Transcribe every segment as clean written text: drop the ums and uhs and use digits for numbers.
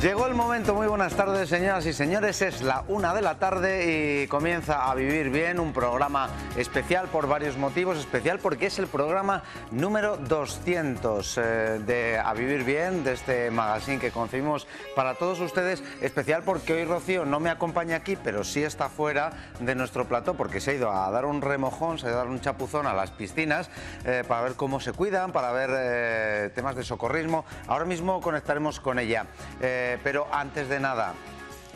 Llegó el momento, muy buenas tardes señoras y señores, es la 1 de la tarde y comienza A Vivir Bien, un programa especial por varios motivos, especial porque es el programa número 200 de A Vivir Bien, de este magazine que concebimos para todos ustedes, especial porque hoy Rocío no me acompaña aquí, pero sí está fuera de nuestro plató porque se ha ido a dar un remojón, se ha ido a dar un chapuzón a las piscinas para ver cómo se cuidan, para ver temas de socorrismo. Ahora mismo conectaremos con ella. Pero antes de nada,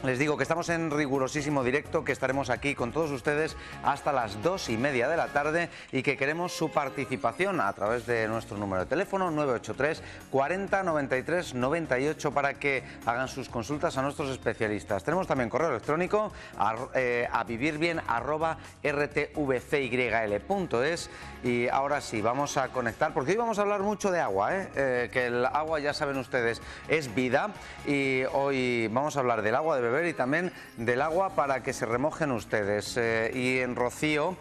les digo que estamos en rigurosísimo directo, que estaremos aquí con todos ustedes hasta las 2:30 de la tarde y que queremos su participación a través de nuestro número de teléfono 983 40 93 98 para que hagan sus consultas a nuestros especialistas. Tenemos también correo electrónico a vivirbien@rtvcyl.es y ahora sí, vamos a conectar porque hoy vamos a hablar mucho de agua, que el agua, ya saben ustedes, es vida y hoy vamos a hablar del agua de beber y también del agua para que se remojen ustedes. Y en Rocío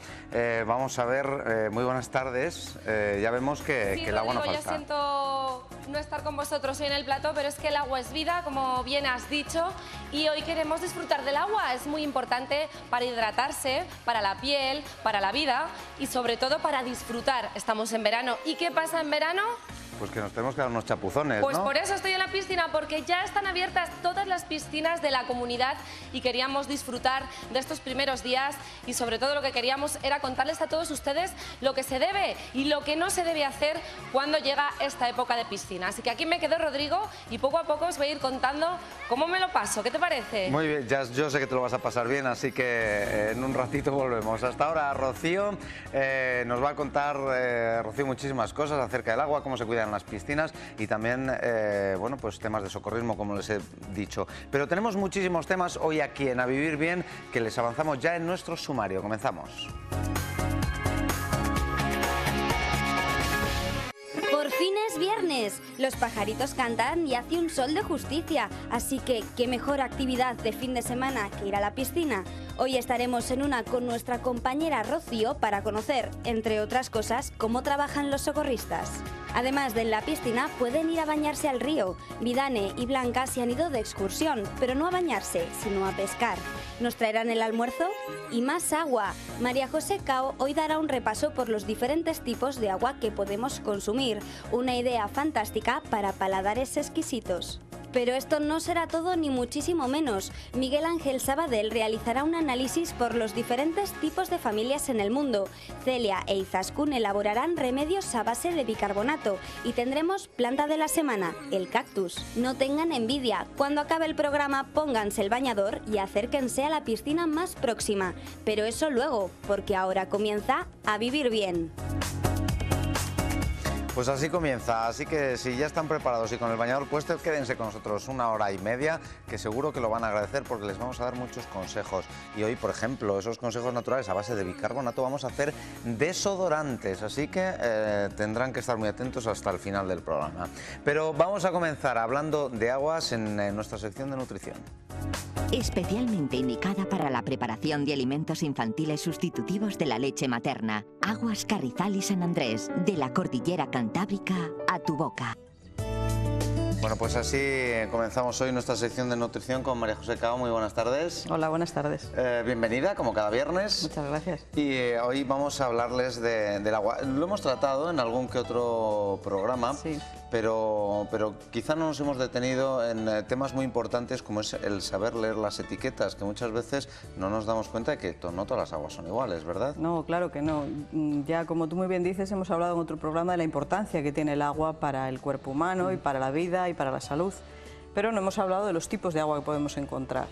vamos a ver, muy buenas tardes, ya vemos que, sí, que el agua Rodrigo, no falta. Yo siento no estar con vosotros hoy en el plató, pero es que el agua es vida, como bien has dicho, y hoy queremos disfrutar del agua. Es muy importante para hidratarse, para la piel, para la vida y sobre todo para disfrutar. Estamos en verano. ¿Y qué pasa en verano? Pues que nos tenemos que dar unos chapuzones, Pues ¿no? por eso estoy en la piscina, porque ya están abiertas todas las piscinas de la comunidad y queríamos disfrutar de estos primeros días y sobre todo lo que queríamos era contarles a todos ustedes lo que se debe y lo que no se debe hacer cuando llega esta época de piscina. Así que aquí me quedo, Rodrigo, y poco a poco os voy a ir contando cómo me lo paso. ¿Qué te parece? Muy bien, ya, yo sé que te lo vas a pasar bien, así que en un ratito volvemos. Hasta ahora Rocío nos va a contar, Rocío, muchísimas cosas acerca del agua, cómo se cuidan las piscinas y también, bueno, pues temas de socorrismo, como les he dicho. Pero tenemos muchísimos temas hoy aquí en A Vivir Bien que les avanzamos ya en nuestro sumario. Comenzamos. Por fin es viernes, los pajaritos cantan y hace un sol de justicia, así que qué mejor actividad de fin de semana que ir a la piscina. Hoy estaremos en una con nuestra compañera Rocío para conocer, entre otras cosas, cómo trabajan los socorristas. Además de en la piscina, pueden ir a bañarse al río. Vidane y Blanca se han ido de excursión, pero no a bañarse, sino a pescar. ¿Nos traerán el almuerzo? Y más agua. María José Cao hoy dará un repaso por los diferentes tipos de agua que podemos consumir. Una idea fantástica para paladares exquisitos. Pero esto no será todo ni muchísimo menos. Miguel Ángel Sabadell realizará un análisis por los diferentes tipos de familias en el mundo. Celia e Izaskun elaborarán remedios a base de bicarbonato y tendremos planta de la semana, el cactus. No tengan envidia, cuando acabe el programa pónganse el bañador y acérquense a la piscina más próxima. Pero eso luego, porque ahora comienza A Vivir Bien. Pues así comienza, así que si ya están preparados y con el bañador puesto, quédense con nosotros 1 hora y media, que seguro que lo van a agradecer porque les vamos a dar muchos consejos. Y hoy, por ejemplo, esos consejos naturales a base de bicarbonato, vamos a hacer desodorantes, así que tendrán que estar muy atentos hasta el final del programa. Pero vamos a comenzar hablando de aguas en nuestra sección de nutrición. Especialmente indicada para la preparación de alimentos infantiles sustitutivos de la leche materna. Aguas Carrizal y San Andrés, de la cordillera cantábrica a tu boca. Bueno, pues así comenzamos hoy nuestra sección de nutrición con María José Cao. Muy buenas tardes. Hola, buenas tardes. Bienvenida, como cada viernes. Muchas gracias. Y hoy vamos a hablarles del agua. Lo hemos tratado en algún que otro programa, Sí. pero quizá no nos hemos detenido en temas muy importantes como es el saber leer las etiquetas, que muchas veces no nos damos cuenta de que no todas las aguas son iguales, ¿verdad? No, claro que no. Ya como tú muy bien dices, hemos hablado en otro programa de la importancia que tiene el agua para el cuerpo humano y para la vida y para la salud, pero no hemos hablado de los tipos de agua que podemos encontrar.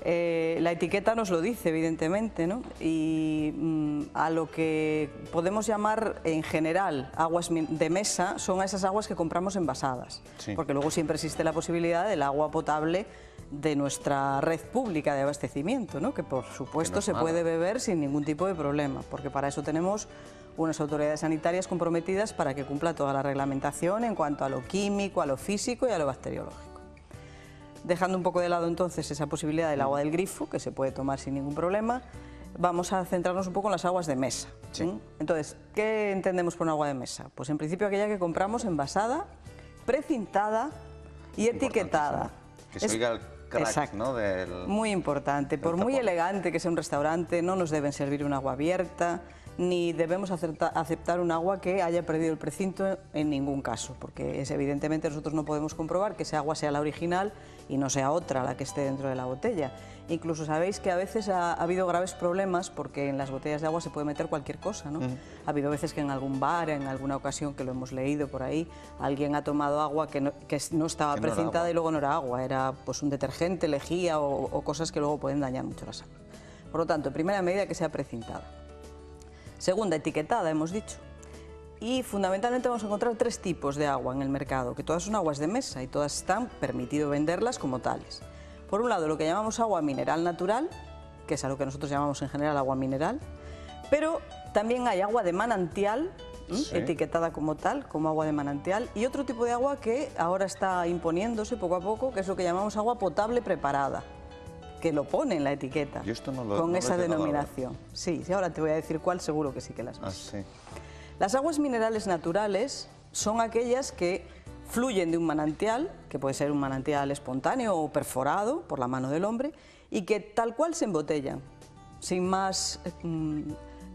La etiqueta nos lo dice, evidentemente, ¿no? Y a lo que podemos llamar en general aguas de mesa son a esas aguas que compramos envasadas, Sí. porque luego siempre existe la posibilidad del agua potable de nuestra red pública de abastecimiento, ¿no? Que por supuesto se puede beber sin ningún tipo de problema, porque para eso tenemos unas autoridades sanitarias comprometidas para que cumpla toda la reglamentación en cuanto a lo químico, a lo físico y a lo bacteriológico. Dejando un poco de lado entonces esa posibilidad del agua del grifo, que se puede tomar sin ningún problema, vamos a centrarnos un poco en las aguas de mesa. Sí. Entonces, ¿qué entendemos por un agua de mesa? Pues en principio aquella que compramos envasada, precintada y etiquetada. Que se oiga el crack, exacto, ¿no? Del... Muy importante. Por muy elegante que sea un restaurante, no nos deben servir un agua abierta, ni debemos aceptar un agua que haya perdido el precinto en ningún caso, porque evidentemente nosotros no podemos comprobar que esa agua sea la original y no sea otra la que esté dentro de la botella. Incluso sabéis que a veces ha habido graves problemas porque en las botellas de agua se puede meter cualquier cosa, ¿no? Ha habido veces que en algún bar, en alguna ocasión que lo hemos leído por ahí, alguien ha tomado agua que no estaba precintada y luego no era agua, era pues un detergente, lejía o cosas que luego pueden dañar mucho la salud. Por lo tanto, primera medida, que sea precintada. Segunda, etiquetada, hemos dicho. Y fundamentalmente vamos a encontrar 3 tipos de agua en el mercado, que todas son aguas de mesa y todas están permitido venderlas como tales. Por un lado, lo que llamamos agua mineral natural, que es a lo que nosotros llamamos en general agua mineral, pero también hay agua de manantial, etiquetada como tal, como agua de manantial, y otro tipo de agua que ahora está imponiéndose poco a poco, que es lo que llamamos agua potable preparada, que lo pone en la etiqueta, yo esto no con esa denominación. Sí, ahora te voy a decir cuál, seguro que sí que las ves. Sí. Las aguas minerales naturales son aquellas que fluyen de un manantial, que puede ser un manantial espontáneo o perforado por la mano del hombre, y que tal cual se embotellan, sin más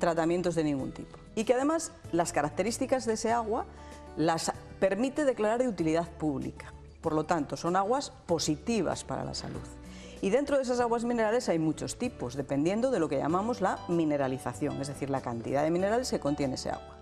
tratamientos de ningún tipo. Y que además las características de ese agua las permite declarar de utilidad pública. Por lo tanto, son aguas positivas para la salud. Y dentro de esas aguas minerales hay muchos tipos, dependiendo de lo que llamamos la mineralización, es decir, la cantidad de minerales que contiene ese agua.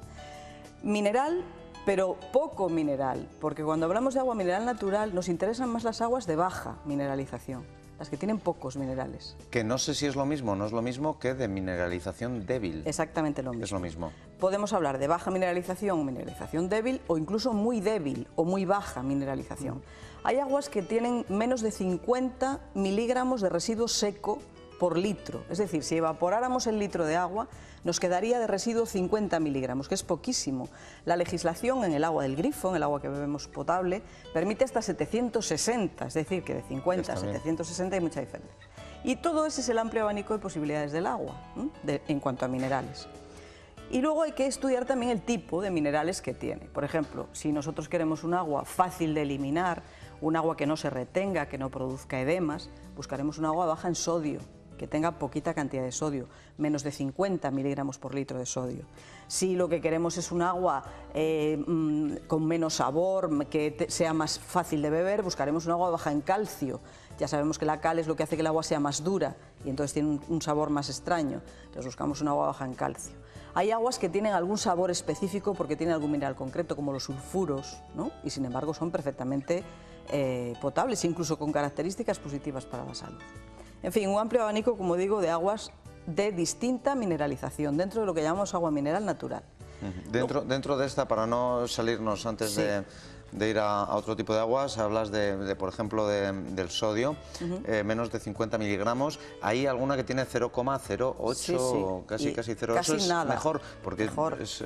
Mineral, pero poco mineral, porque cuando hablamos de agua mineral natural nos interesan más las aguas de baja mineralización, las que tienen pocos minerales. Que no sé si es lo mismo, no es lo mismo que de mineralización débil. Exactamente lo mismo. Es lo mismo. Podemos hablar de baja mineralización o mineralización débil, o incluso muy débil o muy baja mineralización. Hay aguas que tienen menos de 50 miligramos de residuo seco por litro. Es decir, si evaporáramos el litro de agua, nos quedaría de residuo 50 miligramos, que es poquísimo. La legislación en el agua del grifo, en el agua que bebemos potable, permite hasta 760, es decir, que de 50 a 760 hay mucha diferencia. Y todo ese es el amplio abanico de posibilidades del agua, en cuanto a minerales. Y luego hay que estudiar también el tipo de minerales que tiene. Por ejemplo, si nosotros queremos un agua fácil de eliminar, un agua que no se retenga, que no produzca edemas, buscaremos un agua baja en sodio, que tenga poquita cantidad de sodio, menos de 50 miligramos por litro de sodio. Si lo que queremos es un agua con menos sabor, que sea más fácil de beber, buscaremos un agua baja en calcio. Ya sabemos que la cal es lo que hace que el agua sea más dura y entonces tiene un sabor más extraño. Entonces buscamos un agua baja en calcio. Hay aguas que tienen algún sabor específico porque tienen algún mineral concreto, como los sulfuros, ¿no? Y sin embargo son perfectamente potables, incluso con características positivas para la salud. En fin, un amplio abanico, como digo, de aguas de distinta mineralización, dentro de lo que llamamos agua mineral natural. Dentro de esta, para no salirnos antes de ir a otro tipo de aguas, hablas por ejemplo, del sodio, menos de 50 miligramos. ¿Hay alguna que tiene 0,08, casi 0? Casi eso nada. Es mejor, porque es...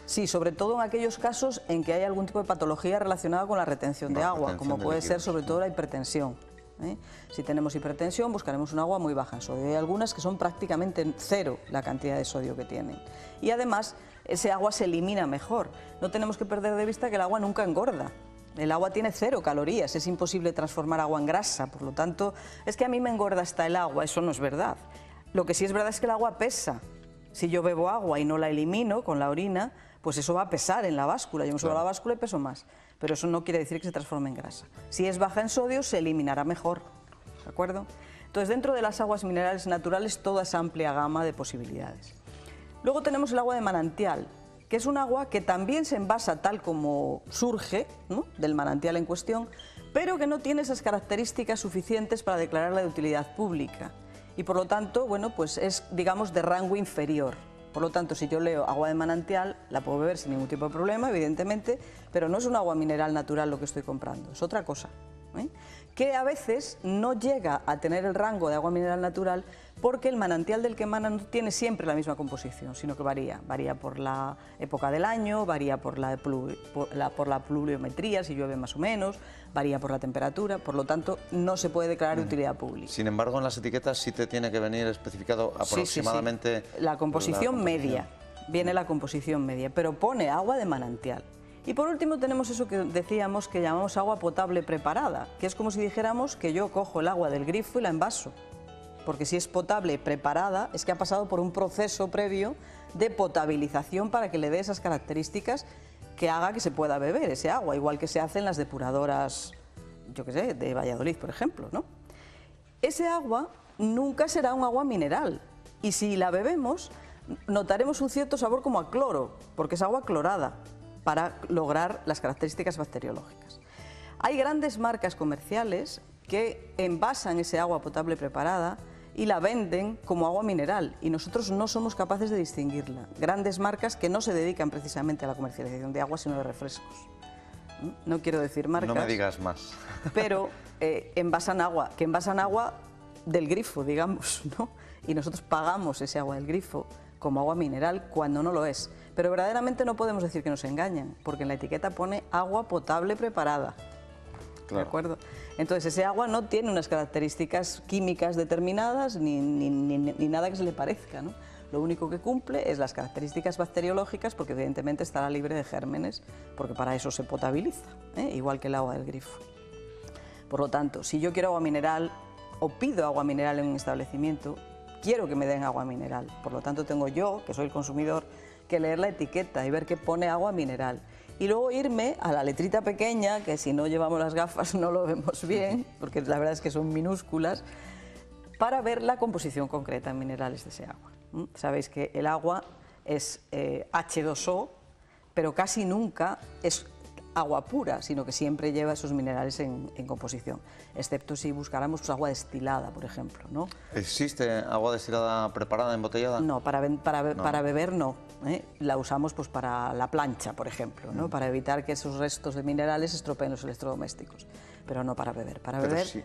Sí, sobre todo en aquellos casos en que hay algún tipo de patología relacionada con la retención de agua, como puede ser sobre todo la hipertensión. Si tenemos hipertensión, buscaremos un agua muy baja en sodio. Hay algunas que son prácticamente 0 la cantidad de sodio que tienen. Y además, ese agua se elimina mejor. No tenemos que perder de vista que el agua nunca engorda. El agua tiene 0 calorías, es imposible transformar agua en grasa. Por lo tanto, es que a mí me engorda hasta el agua, eso no es verdad. Lo que sí es verdad es que el agua pesa. Si yo bebo agua y no la elimino con la orina, pues eso va a pesar en la báscula. Yo me subo a la báscula y peso más. Pero eso no quiere decir que se transforme en grasa. Si es baja en sodio, se eliminará mejor. ¿De acuerdo? Entonces, dentro de las aguas minerales naturales, toda esa amplia gama de posibilidades. Luego tenemos el agua de manantial, que es un agua que también se envasa tal como surge, ¿no?, del manantial en cuestión, pero que no tiene esas características suficientes para declararla de utilidad pública. Y por lo tanto, bueno, pues es, digamos, de rango inferior. Por lo tanto, si yo leo agua de manantial, la puedo beber sin ningún tipo de problema, evidentemente, pero no es un agua mineral natural lo que estoy comprando, es otra cosa. que a veces no llega a tener el rango de agua mineral natural porque el manantial del que emana no tiene siempre la misma composición, sino que varía por la época del año, varía por la pluviometría, si llueve más o menos, varía por la temperatura, por lo tanto no se puede declarar de utilidad pública. Sin embargo, en las etiquetas sí te tiene que venir especificado aproximadamente... Sí. La composición media, viene la composición media, pero pone agua de manantial. Y por último tenemos eso que decíamos que llamamos agua potable preparada, que es como si dijéramos que yo cojo el agua del grifo y la envaso. Porque si es potable preparada, es que ha pasado por un proceso previo de potabilización para que le dé esas características que haga que se pueda beber ese agua, igual que se hace en las depuradoras, yo qué sé, de Valladolid, por ejemplo, ¿no? Ese agua nunca será un agua mineral y si la bebemos notaremos un cierto sabor como a cloro, porque es agua clorada, para lograr las características bacteriológicas. Hay grandes marcas comerciales que envasan ese agua potable preparada y la venden como agua mineral y nosotros no somos capaces de distinguirla. Grandes marcas que no se dedican precisamente a la comercialización de agua, sino de refrescos. No quiero decir marcas. No me digas más. Pero envasan agua del grifo, digamos, ¿no? Y nosotros pagamos ese agua del grifo como agua mineral cuando no lo es. Pero verdaderamente no podemos decir que nos engañan, porque en la etiqueta pone agua potable preparada. Claro. ¿De acuerdo? Entonces ese agua no tiene unas características químicas determinadas ni nada que se le parezca, ¿no? Lo único que cumple es las características bacteriológicas, porque evidentemente estará libre de gérmenes, porque para eso se potabiliza, igual que el agua del grifo. Por lo tanto, si yo quiero agua mineral o pido agua mineral en un establecimiento, quiero que me den agua mineral. Por lo tanto, tengo yo, que soy el consumidor, que leer la etiqueta y ver que pone agua mineral. Y luego irme a la letrita pequeña, que si no llevamos las gafas no lo vemos bien, porque la verdad es que son minúsculas, para ver la composición concreta en minerales de ese agua. Sabéis que el agua es H2O, pero casi nunca es agua pura, sino que siempre lleva esos minerales en composición, excepto si buscáramos pues, agua destilada, por ejemplo, ¿no? ¿Existe agua destilada preparada, embotellada? No, para beber no. La usamos pues, para la plancha, por ejemplo, ¿no? Para evitar que esos restos de minerales estropeen los electrodomésticos, pero no para beber. Para beber sí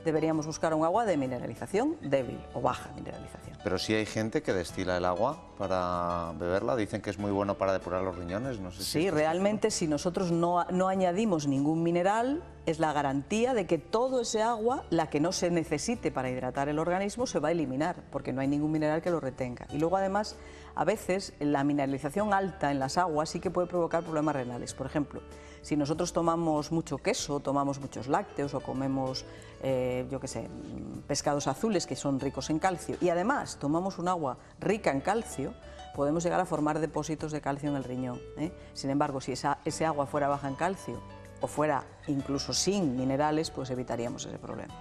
deberíamos buscar un agua de mineralización débil o baja mineralización. Pero sí hay gente que destila el agua para beberla, dicen que es muy bueno para depurar los riñones, no sé si... Sí, realmente si nosotros no añadimos ningún mineral, es la garantía de que todo ese agua, la que no se necesite para hidratar el organismo, se va a eliminar, porque no hay ningún mineral que lo retenga. Y luego además, a veces la mineralización alta en las aguas sí que puede provocar problemas renales. Por ejemplo, si nosotros tomamos mucho queso, tomamos muchos lácteos o comemos, yo qué sé, pescados azules que son ricos en calcio y además tomamos un agua rica en calcio, podemos llegar a formar depósitos de calcio en el riñón. Sin embargo, si ese agua fuera baja en calcio o fuera incluso sin minerales, pues evitaríamos ese problema.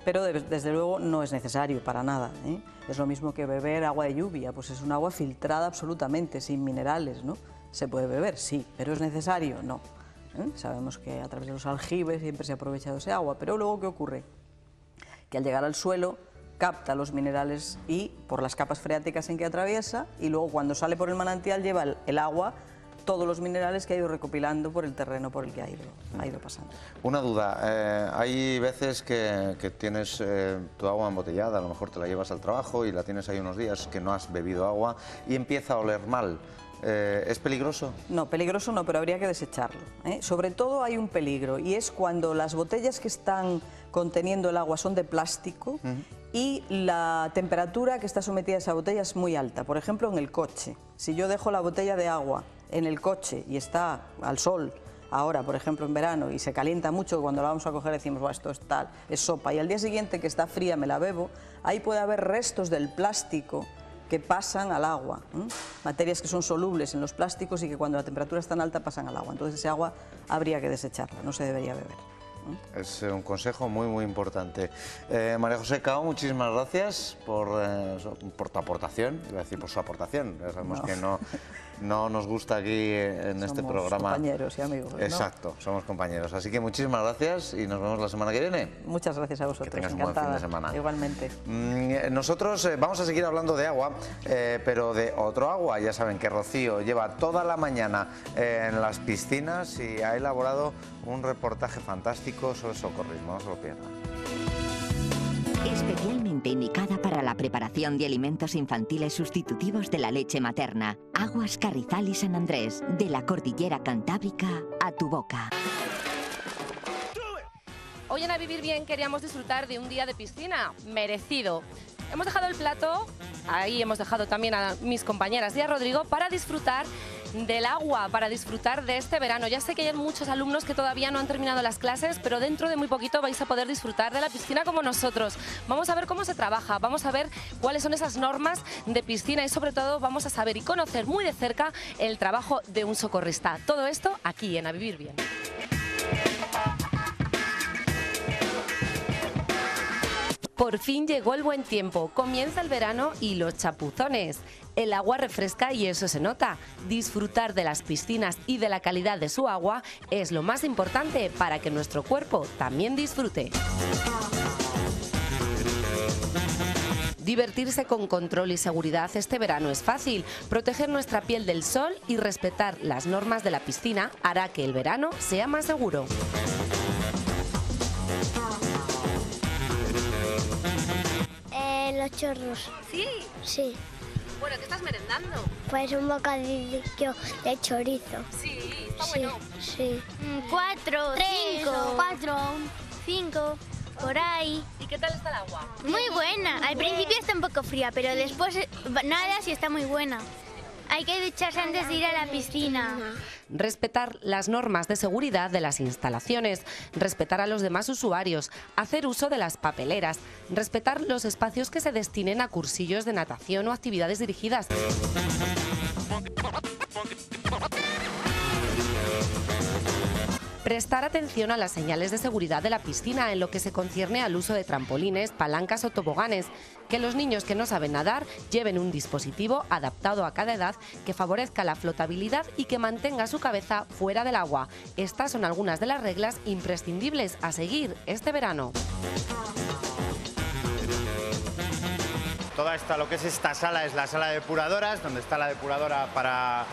Pero desde luego no es necesario para nada. Es lo mismo que beber agua de lluvia, pues es un agua filtrada absolutamente, sin minerales, ¿no? Se puede beber, sí, pero ¿es necesario? No. Sabemos que a través de los aljibes siempre se ha aprovechado ese agua, pero luego ¿qué ocurre? Que al llegar al suelo capta los minerales y por las capas freáticas en que atraviesa y luego cuando sale por el manantial lleva el agua todos los minerales que ha ido recopilando por el terreno por el que ha ido pasando. Una duda, hay veces que tienes tu agua embotellada, a lo mejor te la llevas al trabajo y la tienes ahí unos días que no has bebido agua y empieza a oler mal. ¿Es peligroso? No, peligroso no, pero habría que desecharlo. Sobre todo hay un peligro y es cuando las botellas que están conteniendo el agua son de plástico y la temperatura que está sometida a esa botella es muy alta. Por ejemplo, en el coche. Si yo dejo la botella de agua en el coche y está al sol, ahora, por ejemplo, en verano, y se calienta mucho, cuando la vamos a coger decimos, esto es tal, es sopa, y al día siguiente que está fría me la bebo, ahí puede haber restos del plástico que pasan al agua, materias que son solubles en los plásticos y que cuando la temperatura es tan alta pasan al agua. Entonces ese agua habría que desecharla, no se debería beber. Es un consejo muy, muy importante. María José Cao, muchísimas gracias por tu aportación, iba a decir por su aportación, ya sabemos que no nos gusta aquí en este programa. Somos compañeros y amigos. Exacto, somos compañeros. Así que muchísimas gracias y nos vemos la semana que viene. Muchas gracias a vosotros. Que tengas un buen fin de semana. Igualmente. Nosotros vamos a seguir hablando de agua, pero de otro agua. Ya saben que Rocío lleva toda la mañana en las piscinas y ha elaborado un reportaje fantástico básicos sobre socorrismo, no se lo pierdan. Especialmente indicada para la preparación de alimentos infantiles sustitutivos de la leche materna. Aguas Carrizal y San Andrés, de la cordillera cantábrica a tu boca. Hoy en A Vivir Bien queríamos disfrutar de un día de piscina merecido. Hemos dejado el plato, ahí hemos dejado también a mis compañeras y a Rodrigo para disfrutar del agua, para disfrutar de este verano. Ya sé que hay muchos alumnos que todavía no han terminado las clases, pero dentro de muy poquito vais a poder disfrutar de la piscina como nosotros. Vamos a ver cómo se trabaja, vamos a ver cuáles son esas normas de piscina y sobre todo vamos a saber y conocer muy de cerca el trabajo de un socorrista. Todo esto aquí en A Vivir Bien. Por fin llegó el buen tiempo, comienza el verano y los chapuzones. El agua refresca y eso se nota. Disfrutar de las piscinas y de la calidad de su agua es lo más importante para que nuestro cuerpo también disfrute. Divertirse con control y seguridad este verano es fácil. Proteger nuestra piel del sol y respetar las normas de la piscina hará que el verano sea más seguro. Los chorros. ¿Sí? Sí. Bueno, ¿qué estás merendando? Pues un bocadillo de chorizo. Sí, está Sí, bueno. sí. 4, 5, 4, 5, por ahí. ¿Y qué tal está el agua? Muy buena. Al principio está un poco fría, pero después nada, sí está muy buena. Hay que ducharse antes de ir a la piscina. Respetar las normas de seguridad de las instalaciones, respetar a los demás usuarios, hacer uso de las papeleras, respetar los espacios que se destinen a cursillos de natación o actividades dirigidas. Prestar atención a las señales de seguridad de la piscina en lo que se concierne al uso de trampolines, palancas o toboganes. Que los niños que no saben nadar lleven un dispositivo adaptado a cada edad que favorezca la flotabilidad y que mantenga su cabeza fuera del agua. Estas son algunas de las reglas imprescindibles a seguir este verano. Toda esta, lo que es esta sala, es la sala de depuradoras, donde está la depuradora para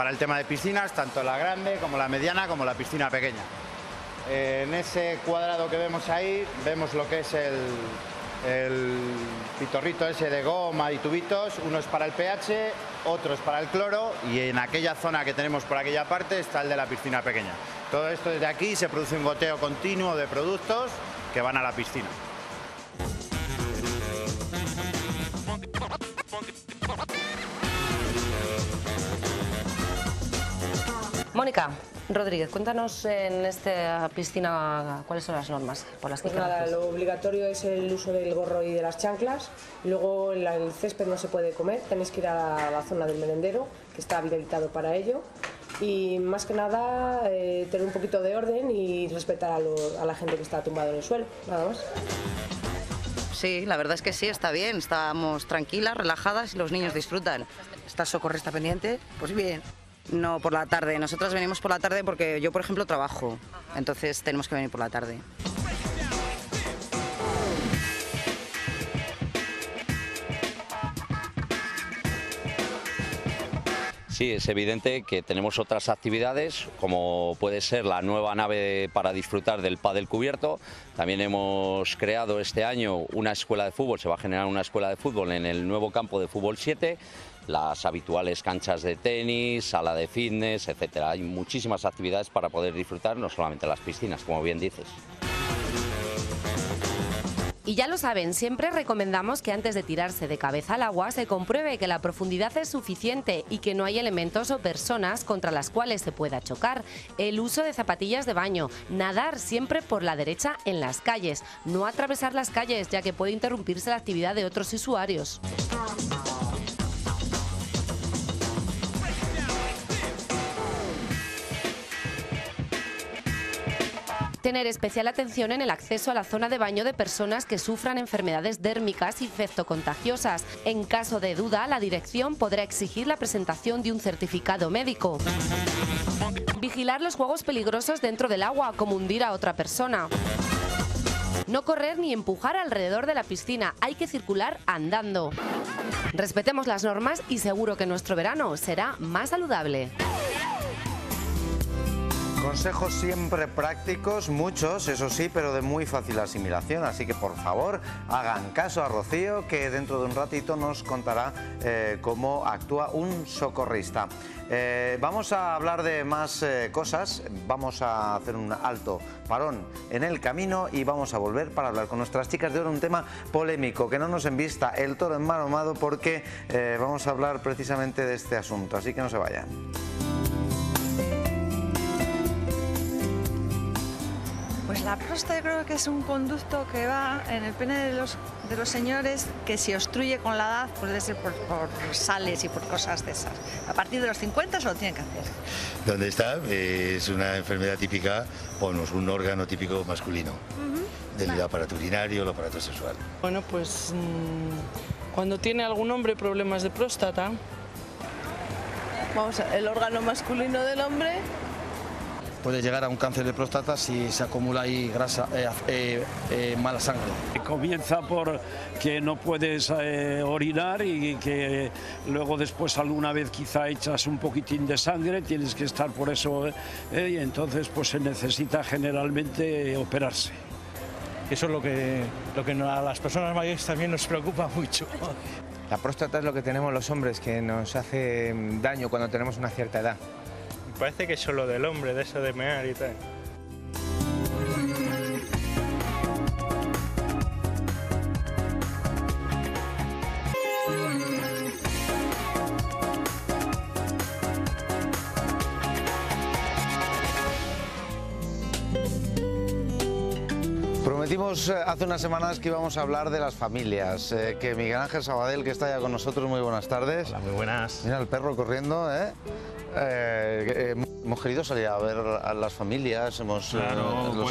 el tema de piscinas, tanto la grande como la mediana como la piscina pequeña. En ese cuadrado que vemos ahí, vemos lo que es el pitorrito ese de goma y tubitos. Uno es para el pH, otro es para el cloro, y en aquella zona que tenemos por aquella parte está el de la piscina pequeña. Todo esto desde aquí se produce un goteo continuo de productos que van a la piscina. Mónica Rodríguez, cuéntanos en esta piscina cuáles son las normas por las que Pues nada, trabajas. lo obligatorio es el uso del gorro y de las chanclas. Luego el césped no se puede comer, tenéis que ir a la zona del merendero, que está habilitado para ello. Y más que nada, tener un poquito de orden y respetar a la gente que está tumbada en el suelo, nada más. Sí, la verdad es que sí, está bien, estamos tranquilas, relajadas y los niños disfrutan. ¿Estás socorrista pendiente? Pues bien. No, por la tarde. Nosotras venimos por la tarde porque yo, por ejemplo, trabajo. Entonces tenemos que venir por la tarde. Sí, es evidente que tenemos otras actividades, como puede ser la nueva nave para disfrutar del pádel cubierto. También hemos creado este año una escuela de fútbol, se va a generar una escuela de fútbol en el nuevo campo de fútbol 7, las habituales canchas de tenis, sala de fitness, etcétera. Hay muchísimas actividades para poder disfrutar, no solamente las piscinas, como bien dices. Y ya lo saben, siempre recomendamos que antes de tirarse de cabeza al agua se compruebe que la profundidad es suficiente y que no hay elementos o personas contra las cuales se pueda chocar. El uso de zapatillas de baño, nadar siempre por la derecha en las calles, no atravesar las calles ya que puede interrumpirse la actividad de otros usuarios. Tener especial atención en el acceso a la zona de baño de personas que sufran enfermedades dérmicas infectocontagiosas. En caso de duda, la dirección podrá exigir la presentación de un certificado médico. Vigilar los juegos peligrosos dentro del agua, como hundir a otra persona. No correr ni empujar alrededor de la piscina, hay que circular andando. Respetemos las normas y seguro que nuestro verano será más saludable. Consejos siempre prácticos, muchos, eso sí, pero de muy fácil asimilación. Así que, por favor, hagan caso a Rocío, que dentro de un ratito nos contará cómo actúa un socorrista. Vamos a hablar de más cosas. Vamos a hacer un alto parón en el camino y vamos a volver para hablar con nuestras chicas de oro, un tema polémico, que no nos embista el toro enmaromado, porque vamos a hablar precisamente de este asunto. Así que no se vayan. Pues la próstata creo que es un conducto que va en el pene de los señores, que se obstruye con la edad, puede ser por sales y por cosas de esas. A partir de los 50 se lo tienen que hacer. ¿Dónde está? Es una enfermedad típica, bueno, es un órgano típico masculino, del aparato urinario, el aparato sexual. Bueno, pues cuando tiene algún hombre problemas de próstata, vamos a, el órgano masculino del hombre. Puede llegar a un cáncer de próstata si se acumula ahí grasa, mala sangre. Comienza por que no puedes orinar y que luego después alguna vez quizá echas un poquitín de sangre, tienes que estar por eso y entonces pues se necesita generalmente operarse. Eso es lo que a las personas mayores también nos preocupa mucho. La próstata es lo que tenemos los hombres, que nos hace daño cuando tenemos una cierta edad. Parece que es solo del hombre, de eso de mear y tal. Prometimos hace unas semanas que íbamos a hablar de las familias, que Miguel Ángel Sabadell, que está ya con nosotros, muy buenas tardes. Hola, muy buenas. Mira el perro corriendo, hemos querido salir a ver a las familias, los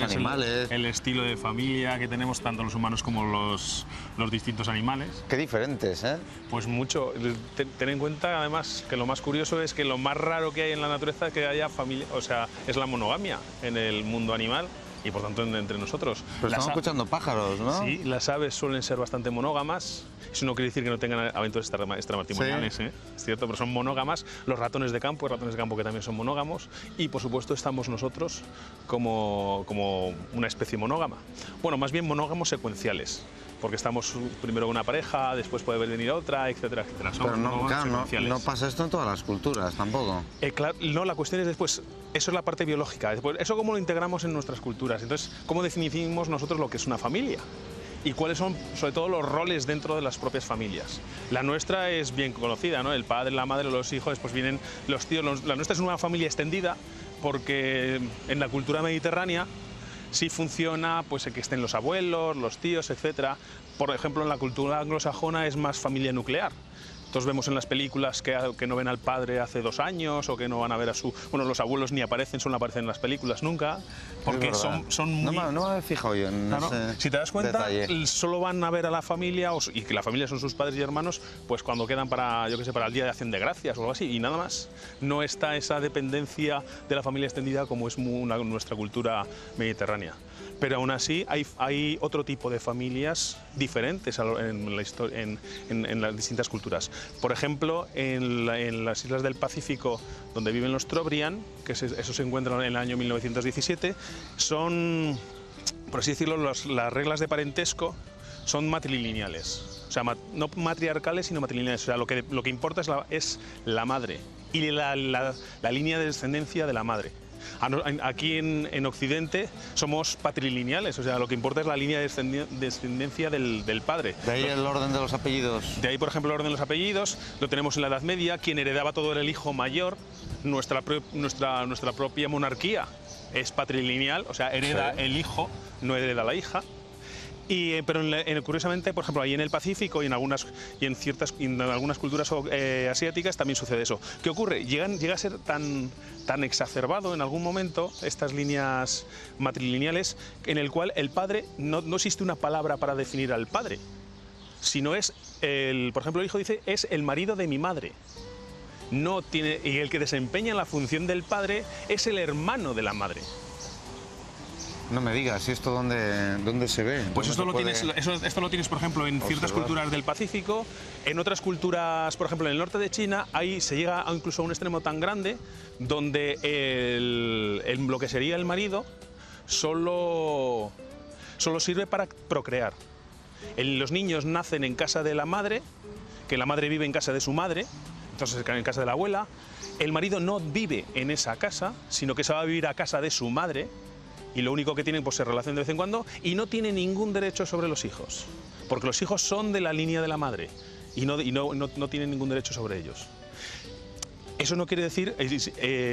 animales. El estilo de familia que tenemos tanto los humanos como los distintos animales. Qué diferentes, ¿eh? Pues mucho. Ten en cuenta además que lo más curioso es que lo más raro que hay en la naturaleza es que haya familia, o sea, es la monogamia en el mundo animal. Y por tanto entre nosotros. Pero estamos escuchando pájaros, ¿no? Sí, las aves suelen ser bastante monógamas. Eso no quiere decir que no tengan aventuras extramatrimoniales, sí. Es cierto, pero son monógamas. Los ratones de campo, que también son monógamos. Y por supuesto estamos nosotros como una especie monógama. Bueno, más bien monógamos secuenciales. Porque estamos primero una pareja, después puede venir otra, etcétera, etcétera. Pero no pasa esto en todas las culturas tampoco. Claro, no, la cuestión es después, eso es la parte biológica, después, eso cómo lo integramos en nuestras culturas. Entonces, ¿cómo definimos nosotros lo que es una familia? Y cuáles son, sobre todo, los roles dentro de las propias familias. La nuestra es bien conocida, ¿no? El padre, la madre, los hijos, después vienen los tíos. La nuestra es una familia extendida porque en la cultura mediterránea sí funciona pues que estén los abuelos, los tíos, etcétera. Por ejemplo, en la cultura anglosajona es más familia nuclear. Entonces vemos en las películas que no ven al padre hace 2 años o que no van a ver a su... Bueno, los abuelos ni aparecen, solo aparecen en las películas nunca, porque son muy... No me he fijado yo en ese Si te das cuenta, detalle. solo van a ver a la familia y que la familia son sus padres y hermanos, pues cuando quedan para, yo qué sé, para el Día de Acción de Gracias o algo así, y nada más. No está esa dependencia de la familia extendida como es nuestra cultura mediterránea. Pero aún así hay otro tipo de familias diferentes en las distintas culturas. Por ejemplo, en las islas del Pacífico, donde viven los Trobriand, que eso se encuentra en el año 1917, son, por así decirlo, las reglas de parentesco son matrilineales. O sea, no matriarcales, sino matrilineales. O sea, lo que importa es la madre y la línea de descendencia de la madre. Aquí en Occidente somos patrilineales, o sea, lo que importa es la línea de descendencia del padre. De ahí el orden de los apellidos. De ahí, por ejemplo, el orden de los apellidos, lo tenemos en la Edad Media, quien heredaba todo era el hijo mayor, nuestra propia monarquía es patrilineal, o sea, hereda el hijo, no hereda la hija. Pero curiosamente, por ejemplo, ahí en el Pacífico y en algunas culturas asiáticas también sucede eso. ¿Qué ocurre? Llega a ser tan exacerbado en algún momento estas líneas matrilineales en el cual el padre, no existe una palabra para definir al padre, sino es, por ejemplo, el hijo dice, es el marido de mi madre. Y el que desempeña la función del padre es el hermano de la madre. No me digas, ¿y esto dónde se ve? Pues esto lo tienes, por ejemplo, en ciertas culturas del Pacífico. En otras culturas, por ejemplo, en el norte de China, ahí se llega incluso a un extremo tan grande donde lo que sería el marido solo sirve para procrear. Los niños nacen en casa de la madre, que la madre vive en casa de su madre, entonces en casa de la abuela. El marido no vive en esa casa, sino que se va a vivir a casa de su madre, y lo único que tienen pues se relacionan de vez en cuando, y no tiene ningún derecho sobre los hijos, porque los hijos son de la línea de la madre y no tienen ningún derecho sobre ellos. Eso no quiere decir,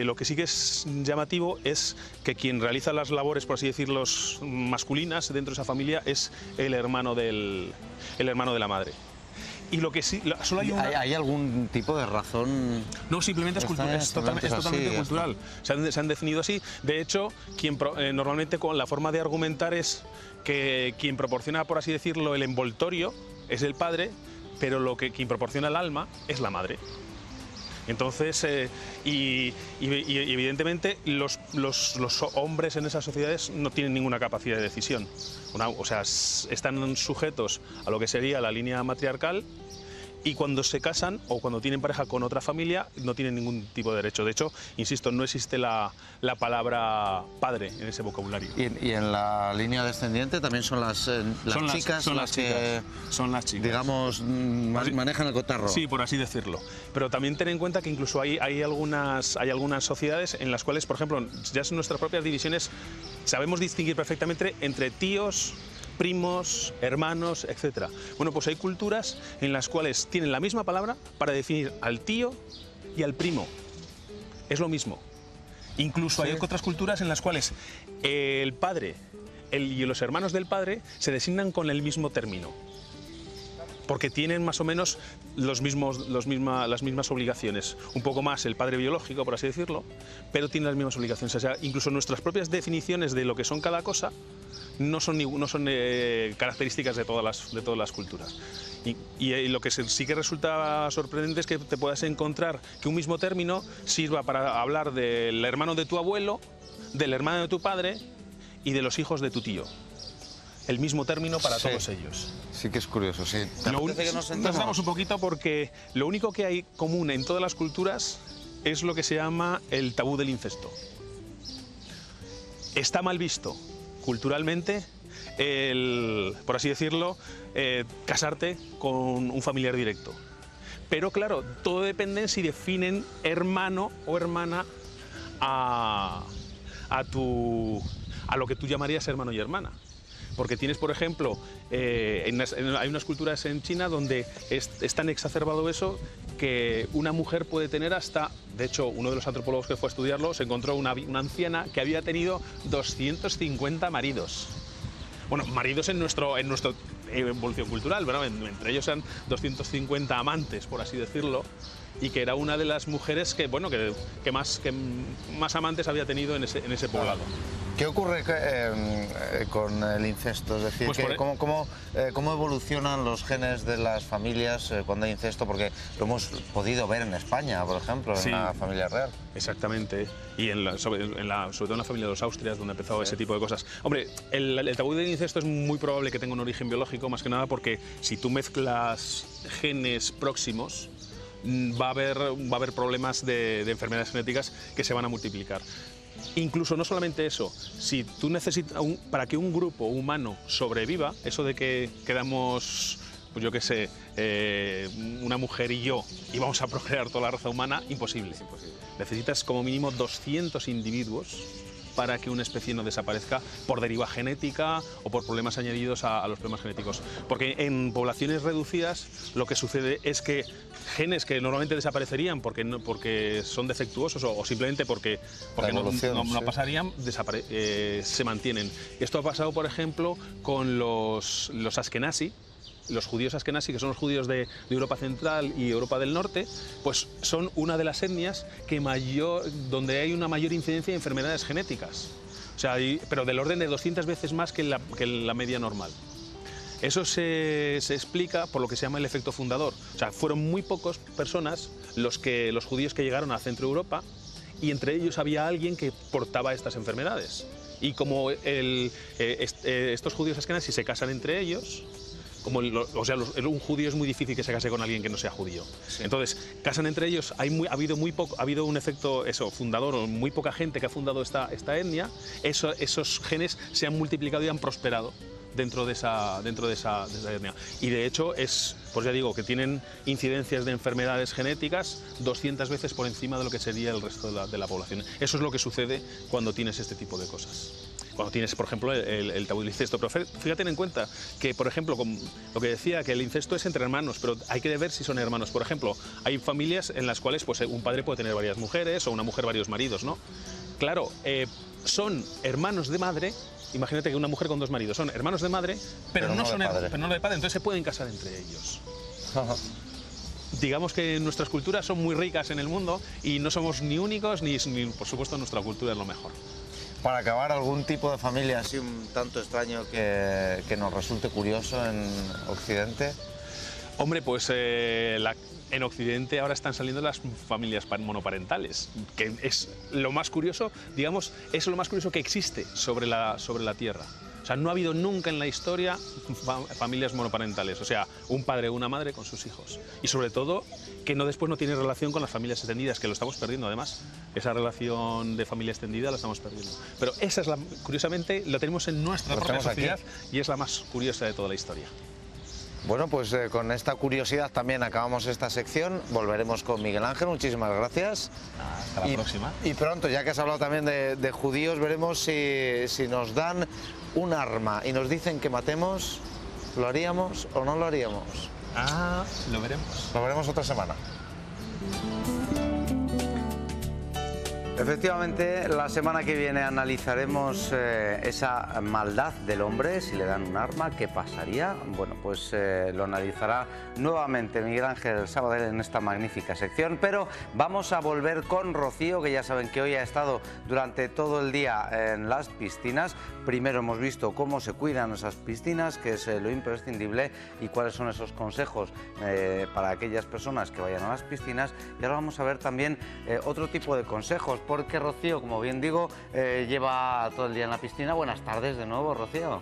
lo que sí que es llamativo es que quien realiza las labores, por así decirlo, masculinas dentro de esa familia es el hermano de la madre. Y lo que sí, solo ¿Hay algún tipo de razón? No, simplemente es totalmente cultural. Se han definido así. De hecho, normalmente con la forma de argumentar es que quien proporciona, por así decirlo, el envoltorio es el padre, pero quien proporciona el alma es la madre. Entonces, y evidentemente los hombres en esas sociedades no tienen ninguna capacidad de decisión. O sea, están sujetos a lo que sería la línea matriarcal, y cuando se casan o cuando tienen pareja con otra familia no tienen ningún tipo de derecho. De hecho, insisto, no existe la palabra padre en ese vocabulario. ¿Y en la línea descendiente también son las chicas las que, digamos, manejan el cotarro? Sí, por así decirlo. Pero también ten en cuenta que incluso hay algunas sociedades en las cuales, por ejemplo, ya son nuestras propias divisiones, sabemos distinguir perfectamente entre tíos, primos, hermanos, etc. Bueno, pues hay culturas en las cuales tienen la misma palabra para definir al tío y al primo. Es lo mismo. Incluso hay otras culturas en las cuales el padre y los hermanos del padre se designan con el mismo término, porque tienen más o menos las mismas obligaciones. Un poco más el padre biológico, por así decirlo, pero tiene las mismas obligaciones. O sea, incluso nuestras propias definiciones de lo que son cada cosa no son características de todas las culturas. Y lo que sí que resulta sorprendente es que te puedas encontrar que un mismo término sirva para hablar del hermano de tu abuelo, del hermano de tu padre y de los hijos de tu tío. El mismo término para todos ellos. Sí que es curioso, sí. Nos damos un poquito porque lo único que hay común en todas las culturas es lo que se llama el tabú del incesto. Está mal visto culturalmente, por así decirlo, casarte con un familiar directo. Pero claro, todo depende si definen hermano o hermana a lo que tú llamarías hermano y hermana. Porque tienes, por ejemplo, hay unas culturas en China donde es tan exacerbado eso que una mujer puede tener hasta... De hecho, uno de los antropólogos que fue a estudiarlo se encontró una anciana que había tenido 250 maridos. Bueno, maridos en nuestra evolución cultural, ¿verdad? Entre ellos eran 250 amantes, por así decirlo, y que era una de las mujeres que más amantes había tenido en ese poblado. ¿Qué ocurre con el incesto? Es decir, pues ¿cómo evolucionan los genes de las familias cuando hay incesto? Porque lo hemos podido ver en España, por ejemplo, en la familia real. Exactamente, y sobre todo en la familia de los Austrias, donde empezó ese tipo de cosas. Hombre, el tabú del incesto es muy probable que tenga un origen biológico, más que nada porque si tú mezclas genes próximos, va a haber problemas de enfermedades genéticas que se van a multiplicar. Incluso no solamente eso, si tú necesitas, para que un grupo humano sobreviva, eso de que quedamos, pues yo qué sé, una mujer y yo, y vamos a procrear toda la raza humana, imposible. Necesitas como mínimo 200 individuos para que una especie no desaparezca por deriva genética o por problemas añadidos a los problemas genéticos. Porque en poblaciones reducidas lo que sucede es que genes que normalmente desaparecerían porque son defectuosos o simplemente porque no pasarían, se mantienen. Esto ha pasado, por ejemplo, con los Askenazi. Los judíos Askenazi, que son los judíos de Europa Central y Europa del Norte, pues son una de las etnias donde hay una mayor incidencia de enfermedades genéticas. O sea, pero del orden de 200 veces más que la media normal. Eso se explica por lo que se llama el efecto fundador. O sea, fueron muy pocas personas los judíos que llegaron a Centro Europa, y entre ellos había alguien que portaba estas enfermedades. Y como estos judíos ashkenazis se casan entre ellos, un judío es muy difícil que se case con alguien que no sea judío. Sí. Entonces, casan entre ellos, ha habido un efecto fundador, muy poca gente que ha fundado esta etnia, esos genes se han multiplicado y han prosperado dentro de esa etnia. Y de hecho, pues ya digo, que tienen incidencias de enfermedades genéticas 200 veces por encima de lo que sería el resto de la población. Eso es lo que sucede cuando tienes este tipo de cosas. Cuando tienes, por ejemplo, el tabú del incesto. Pero fíjate en cuenta que, por ejemplo, con lo que decía, que el incesto es entre hermanos, pero hay que ver si son hermanos. Por ejemplo, hay familias en las cuales pues, un padre puede tener varias mujeres o una mujer varios maridos, ¿no? Claro, son hermanos de madre. Imagínate que una mujer con 2 maridos son hermanos de madre, pero no de padre, entonces se pueden casar entre ellos. Digamos que nuestras culturas son muy ricas en el mundo y no somos ni únicos ni por supuesto nuestra cultura es lo mejor. Para acabar, ¿algún tipo de familia así un tanto extraño que nos resulte curioso en Occidente? Hombre, pues en Occidente ahora están saliendo las familias monoparentales, que es lo más curioso, digamos, es lo más curioso que existe sobre la Tierra. O sea, no ha habido nunca en la historia familias monoparentales, o sea, un padre o una madre con sus hijos. Y sobre todo, que después no tiene relación con las familias extendidas, que lo estamos perdiendo además. Esa relación de familia extendida la estamos perdiendo. Pero esa es curiosamente, la tenemos en nuestra propia sociedad y es la más curiosa de toda la historia. Bueno, pues con esta curiosidad también acabamos esta sección. Volveremos con Miguel Ángel, muchísimas gracias. Hasta la próxima. Y pronto, ya que has hablado también de judíos, veremos si nos dan un arma y nos dicen que matemos, ¿lo haríamos o no lo haríamos? Lo veremos. Lo veremos otra semana. Efectivamente, la semana que viene analizaremos esa maldad del hombre, si le dan un arma, ¿qué pasaría? Bueno, pues lo analizará nuevamente Miguel Ángel Sabadell en esta magnífica sección, pero vamos a volver con Rocío, que ya saben que hoy ha estado durante todo el día en las piscinas. Primero hemos visto cómo se cuidan esas piscinas, que es lo imprescindible, y cuáles son esos consejos para aquellas personas que vayan a las piscinas. Y ahora vamos a ver también otro tipo de consejos, porque Rocío, como bien digo, lleva todo el día en la piscina. Buenas tardes de nuevo, Rocío.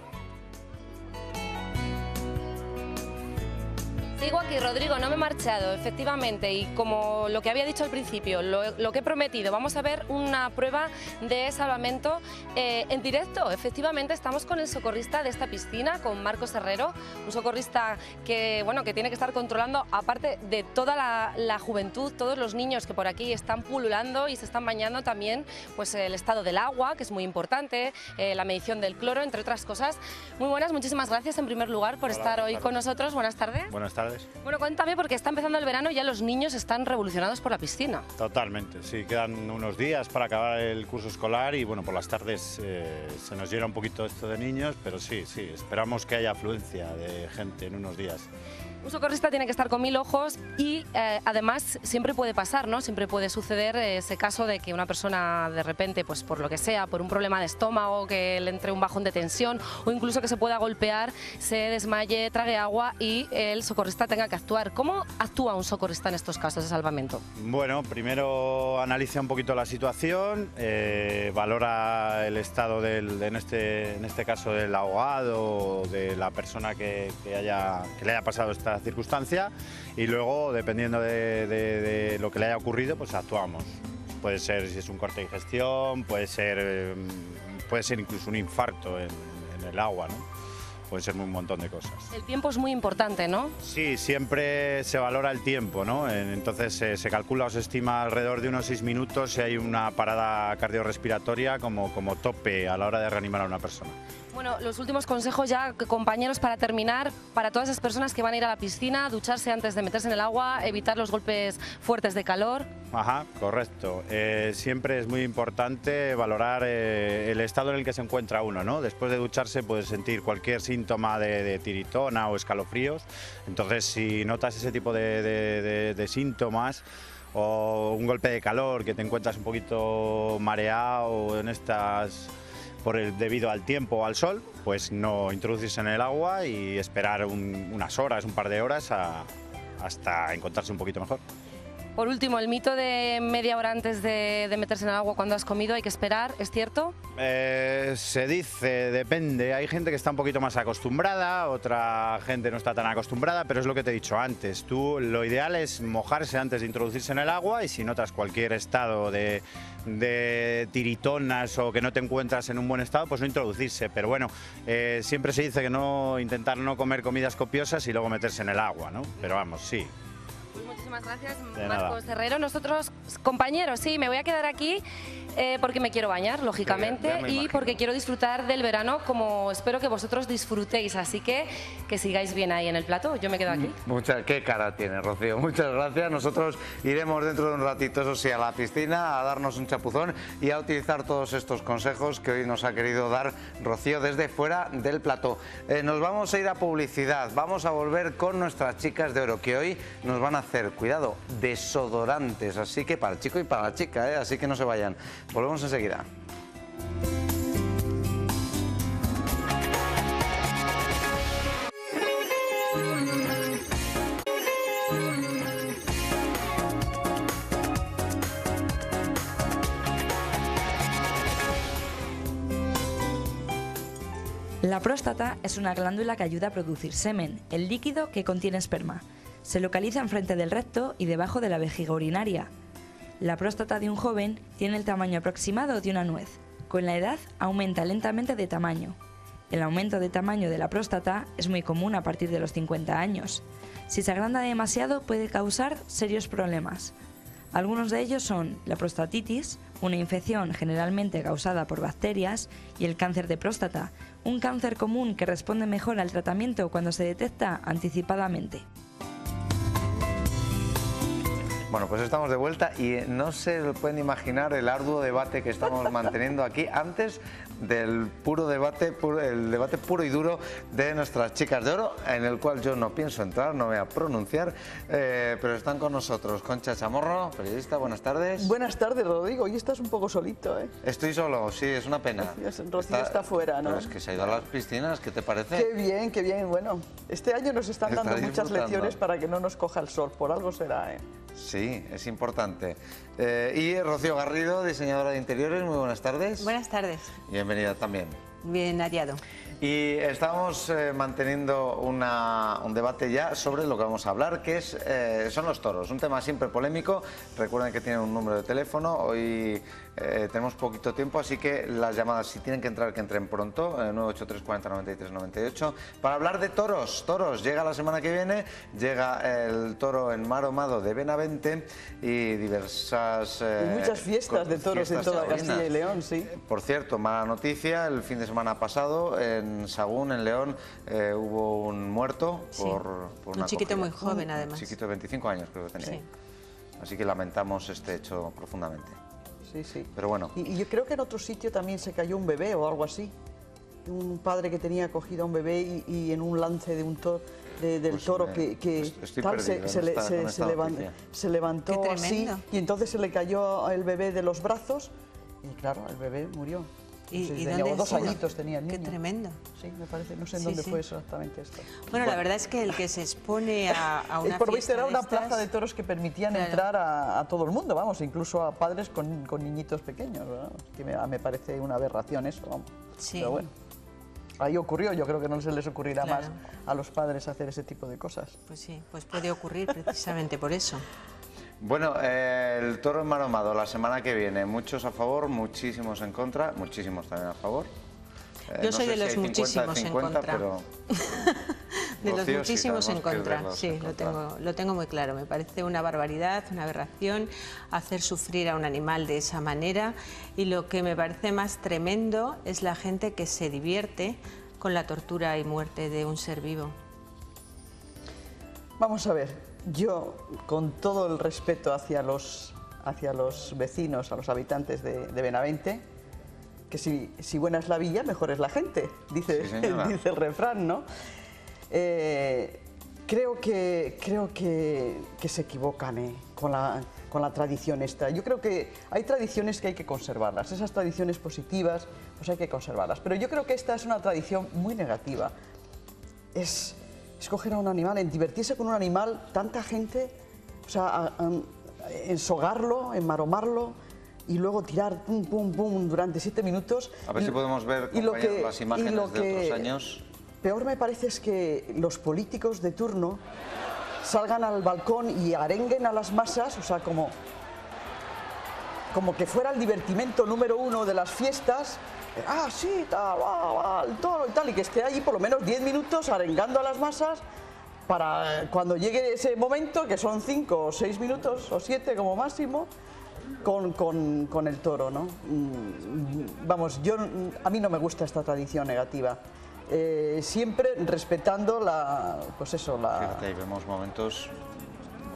Sigo aquí, Rodrigo, no me he marchado, efectivamente, y como lo que había dicho al principio, lo que he prometido, vamos a ver una prueba de salvamento en directo. Efectivamente, estamos con el socorrista de esta piscina, con Marcos Herrero, un socorrista que, bueno, que tiene que estar controlando, aparte de toda la juventud, todos los niños que por aquí están pululando y se están bañando también, pues el estado del agua, que es muy importante, la medición del cloro, entre otras cosas. Muy buenas, muchísimas gracias en primer lugar por estar hoy con nosotros. Buenas tardes. Buenas tardes. Bueno, cuéntame, porque está empezando el verano y ya los niños están revolucionados por la piscina. Totalmente, sí, quedan unos días para acabar el curso escolar y bueno, por las tardes se nos llena un poquito esto de niños, pero sí, esperamos que haya afluencia de gente en unos días. Un socorrista tiene que estar con 1000 ojos y además siempre puede pasar, ¿no? Siempre puede suceder ese caso de que una persona de repente, pues por lo que sea, por un problema de estómago, que le entre un bajón de tensión o incluso que se pueda golpear, se desmaye, trague agua y el socorrista tenga que actuar. ¿Cómo actúa un socorrista en estos casos de salvamento? Bueno, primero analiza un poquito la situación, valora el estado en este caso del ahogado o de la persona que le haya pasado esta circunstancia y luego, dependiendo de lo que le haya ocurrido, pues actuamos. Puede ser si es un corte de digestión, puede ser incluso un infarto en el agua, ¿no? Puede ser un montón de cosas. El tiempo es muy importante, ¿no? Sí, siempre se valora el tiempo, ¿no? Entonces se calcula o se estima alrededor de unos 6 minutos si hay una parada cardiorrespiratoria como tope a la hora de reanimar a una persona. Bueno, los últimos consejos ya, compañeros, para terminar, para todas esas personas que van a ir a la piscina, ducharse antes de meterse en el agua, evitar los golpes fuertes de calor. Ajá, correcto. Siempre es muy importante valorar el estado en el que se encuentra uno, ¿no? Después de ducharse puedes sentir cualquier síntoma de tiritona o escalofríos. Entonces, si notas ese tipo de síntomas o un golpe de calor, que te encuentras un poquito mareado debido al tiempo o al sol, pues no introducirse en el agua y esperar unas horas, un par de horas hasta encontrarse un poquito mejor. Por último, el mito de media hora antes de meterse en el agua cuando has comido hay que esperar, ¿es cierto? Se dice, depende. Hay gente que está un poquito más acostumbrada, otra gente no está tan acostumbrada, pero es lo que te he dicho antes. Tú, lo ideal es mojarse antes de introducirse en el agua y si notas cualquier estado de tiritonas o que no te encuentras en un buen estado, pues no introducirse. Pero bueno, siempre se dice que intentar no comer comidas copiosas y luego meterse en el agua, ¿no? Pero vamos, sí. Muchísimas gracias, De Marcos nada. Herrero. Nosotros, compañeros, sí, me voy a quedar aquí porque me quiero bañar, lógicamente, Ya me y imagino. porque quiero disfrutar del verano como espero que vosotros disfrutéis. Así que sigáis bien ahí en el plató. Yo me quedo aquí. Qué cara tiene, Rocío. Muchas gracias. Nosotros iremos dentro de un ratito, eso sí, a la piscina a darnos un chapuzón y a utilizar todos estos consejos que hoy nos ha querido dar Rocío desde fuera del plató. Nos vamos a ir a publicidad. Vamos a volver con nuestras chicas de oro, que hoy nos van a hacer, cuidado, desodorantes. Así que para el chico y para la chica, ¿eh? Así que no se vayan. Volvemos enseguida. La próstata es una glándula que ayuda a producir semen, el líquido que contiene esperma. Se localiza enfrente del recto y debajo de la vejiga urinaria. La próstata de un joven tiene el tamaño aproximado de una nuez. Con la edad aumenta lentamente de tamaño. El aumento de tamaño de la próstata es muy común a partir de los 50 años. Si se agranda demasiado puede causar serios problemas. Algunos de ellos son la prostatitis, una infección generalmente causada por bacterias, y el cáncer de próstata, un cáncer común que responde mejor al tratamiento cuando se detecta anticipadamente. Bueno, pues estamos de vuelta y no se pueden imaginar el arduo debate que estamos manteniendo aquí antes del puro debate, el debate puro y duro de nuestras chicas de oro, en el cual yo no pienso entrar, no voy a pronunciar, pero están con nosotros Concha Chamorro, periodista, buenas tardes. Buenas tardes, Rodrigo, hoy estás un poco solito, ¿eh? Estoy solo, sí, es una pena. Rocío está fuera, ¿no? Pero es que se ha ido a las piscinas, ¿qué te parece? Qué bien, bueno, este año nos están Está dando muchas disfrutando. lecciones para que no nos coja el sol, por algo será, ¿eh? Sí, es importante. Y Rocío Garrido, diseñadora de interiores, muy buenas tardes. Buenas tardes. Bienvenida también. Bien hallado. Y estamos manteniendo un debate ya sobre lo que vamos a hablar, que son los toros, un tema siempre polémico. Recuerden que tienen un número de teléfono, hoy tenemos poquito tiempo, así que las llamadas, si tienen que entrar, que entren pronto, 983 40 93 98, para hablar de toros. Llega la semana que viene, llega el toro en Mar Omado de Benavente y diversas... Y muchas fiestas de toros en toda taurinas. Castilla y León, sí. Por cierto, mala noticia, el fin de semana pasado en Sagún, en León, hubo un muerto por una Un chiquito cogida. muy joven, además. Un chiquito de 25 años creo que tenía. Sí. Así que lamentamos este hecho profundamente. Sí, sí. Pero bueno. Y yo creo que en otro sitio también se cayó un bebé o algo así. Un padre que tenía cogido a un bebé y en un lance de un toro, del Pues toro estoy tal, perdido con esta noticia. se levantó Qué así tremendo. y entonces se le cayó el bebé de los brazos y claro, el bebé murió. ¿Y tenía dónde 2 ha sido? añitos tenía el niño. Qué tremendo. Sí, me parece, no sé en Sí, dónde sí. fue exactamente esto. Bueno, la verdad es que el que se expone a una Por visto fiesta era de una estas- plaza de toros que permitían Claro. entrar a todo el mundo, vamos, incluso a padres con niñitos pequeños, ¿verdad? Que me parece una aberración eso, vamos. Sí. Pero bueno, ahí ocurrió, yo creo que no se les ocurrirá Claro. más a los padres hacer ese tipo de cosas. Pues sí, pues puede ocurrir precisamente por eso. Bueno, el toro en Mar Omado la semana que viene, muchos a favor, muchísimos en contra, muchísimos también a favor. Yo No soy sé de si los hay 50, muchísimos 50, en contra. pero... De los Rocío, sí, muchísimos en sabemos que es de contra, los sí, en contra. lo tengo muy claro. Me parece una barbaridad, una aberración hacer sufrir a un animal de esa manera, y lo que me parece más tremendo es la gente que se divierte con la tortura y muerte de un ser vivo. Vamos a ver, yo con todo el respeto hacia los vecinos, a los habitantes de Benavente, que si buena es la villa, mejor es la gente, dice, Sí, señora. dice el refrán, ¿no? Creo que se equivocan con la tradición esta. Yo creo que hay tradiciones que hay que conservarlas, esas tradiciones positivas, pues hay que conservarlas. Pero yo creo que esta es una tradición muy negativa. Es escoger a un animal, en divertirse con un animal, tanta gente, o sea, ensogarlo, enmaromarlo y luego tirar pum, pum, pum durante 7 minutos. A ver si podemos ver, compañeros, las imágenes de otros años. Peor me parece es que los políticos de turno salgan al balcón y arenguen a las masas, o sea, como que fuera el divertimento número 1 de las fiestas. Ah, sí, tal, va, el toro y tal, y que esté allí por lo menos 10 minutos arengando a las masas para cuando llegue ese momento, que son 5 o 6 minutos o 7 como máximo, con el toro, ¿no? Vamos, a mí no me gusta esta tradición negativa. Siempre respetando Fíjate, vemos momentos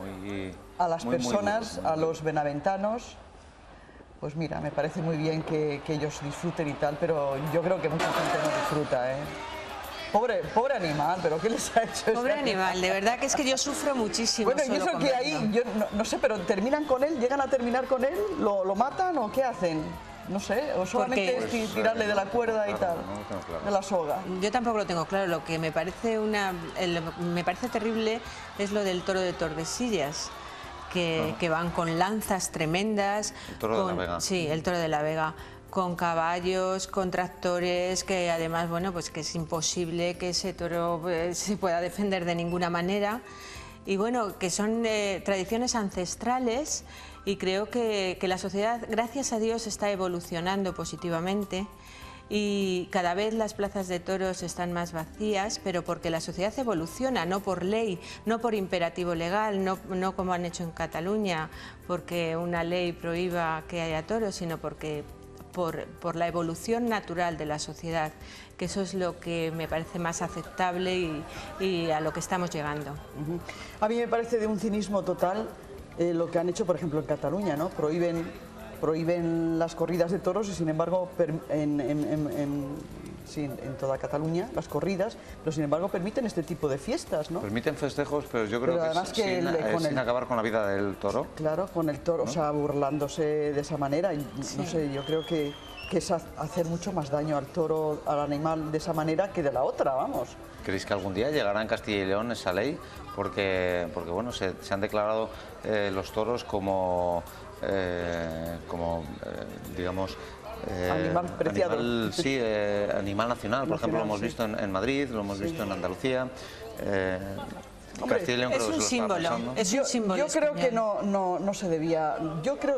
muy... A las personas, a los benaventanos, pues mira, me parece muy bien que ellos disfruten y tal, pero yo creo que mucha gente no disfruta, ¿eh? Pobre animal, pero ¿qué les ha hecho? Pobre animal, de verdad que es que yo sufro muchísimo. Bueno, y eso que ahí, yo no sé, pero terminan con él, llegan a terminar con él, lo matan o qué hacen. No sé, o solamente es tirarle de la cuerda y tal, de la soga. Yo tampoco lo tengo claro. Lo que me parece terrible es lo del toro de Tordesillas, que van con lanzas tremendas. El toro de la Vega. Sí, el toro de la Vega. Con caballos, con tractores, que además, bueno, pues que es imposible que ese toro se pueda defender de ninguna manera. Y bueno, que son tradiciones ancestrales, y creo que la sociedad, gracias a Dios, está evolucionando positivamente, y cada vez las plazas de toros están más vacías, pero porque la sociedad evoluciona, no por ley, no por imperativo legal, no como han hecho en Cataluña, porque una ley prohíba que haya toros, sino porque por la evolución natural de la sociedad, que eso es lo que me parece más aceptable y a lo que estamos llegando. A mí me parece de un cinismo total lo que han hecho, por ejemplo, en Cataluña, ¿no? Prohíben las corridas de toros y, sin embargo, en toda Cataluña, las corridas, pero sin embargo permiten este tipo de fiestas, ¿no? Permiten festejos, pero yo creo que sin acabar con la vida del toro. Claro, con el toro, ¿no? O sea, burlándose de esa manera. No sé, yo creo que es hacer mucho más daño al toro, al animal, de esa manera que de la otra, vamos. ¿Creéis que algún día llegará en Castilla y León esa ley? Porque bueno, se han declarado los toros como digamos... animal preciado. Animal nacional. Por ejemplo, lo hemos visto en Madrid, lo hemos visto en Andalucía. Hombre, es un símbolo, Yo creo que no se debía. Yo creo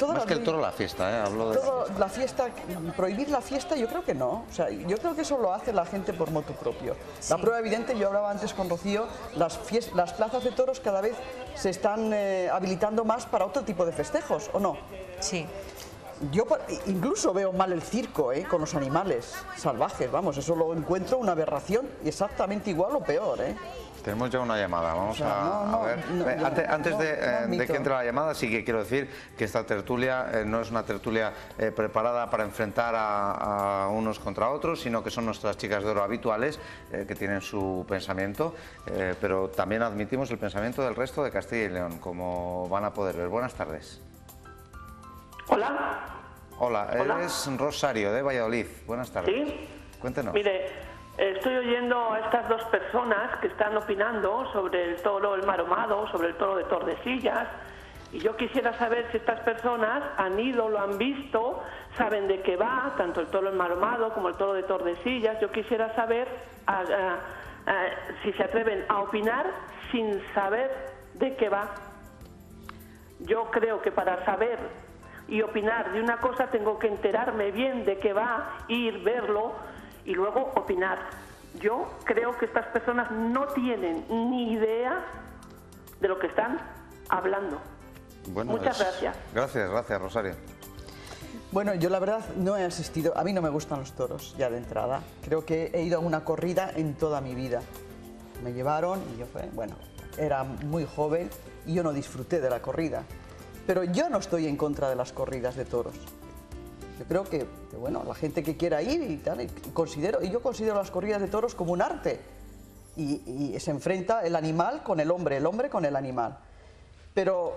más que el toro, la fiesta, hablo de la fiesta. Prohibir la fiesta, yo creo que no. O sea, yo creo que eso lo hace la gente por motu propio. Sí. La prueba evidente, yo hablaba antes con Rocío, las plazas de toros cada vez se están habilitando más para otro tipo de festejos, ¿o no? Sí. Yo incluso veo mal el circo, con los animales salvajes, vamos, eso lo encuentro una aberración, y exactamente igual o peor, Tenemos ya una llamada, vamos a ver. Antes de que entre la llamada, sí que quiero decir que esta tertulia no es una tertulia preparada para enfrentar a unos contra otros, sino que son nuestras chicas de oro habituales que tienen su pensamiento, pero también admitimos el pensamiento del resto de Castilla y León, como van a poder ver. Buenas tardes. Hola. Hola, eres Rosario de Valladolid. Buenas tardes. Sí. Cuéntenos. Mire, estoy oyendo a estas dos personas que están opinando sobre el toro enmaromado, sobre el toro de Tordesillas, y yo quisiera saber si estas personas han ido, lo han visto, saben de qué va, tanto el toro enmaromado como el toro de Tordesillas. Yo quisiera saber si se atreven a opinar sin saber de qué va. Yo creo que para saber y opinar de una cosa tengo que enterarme bien de qué va, ir, verlo y luego opinar. Yo creo que estas personas no tienen ni idea de lo que están hablando. Bueno, muchas gracias. Gracias, Rosario. Bueno, yo la verdad no he asistido, a mí no me gustan los toros ya de entrada. Creo que he ido a una corrida en toda mi vida. Me llevaron y yo era muy joven y yo no disfruté de la corrida. Pero yo no estoy en contra de las corridas de toros. Yo creo que la gente que quiera ir y tal, yo considero las corridas de toros como un arte. Y se enfrenta el animal con el hombre con el animal. Pero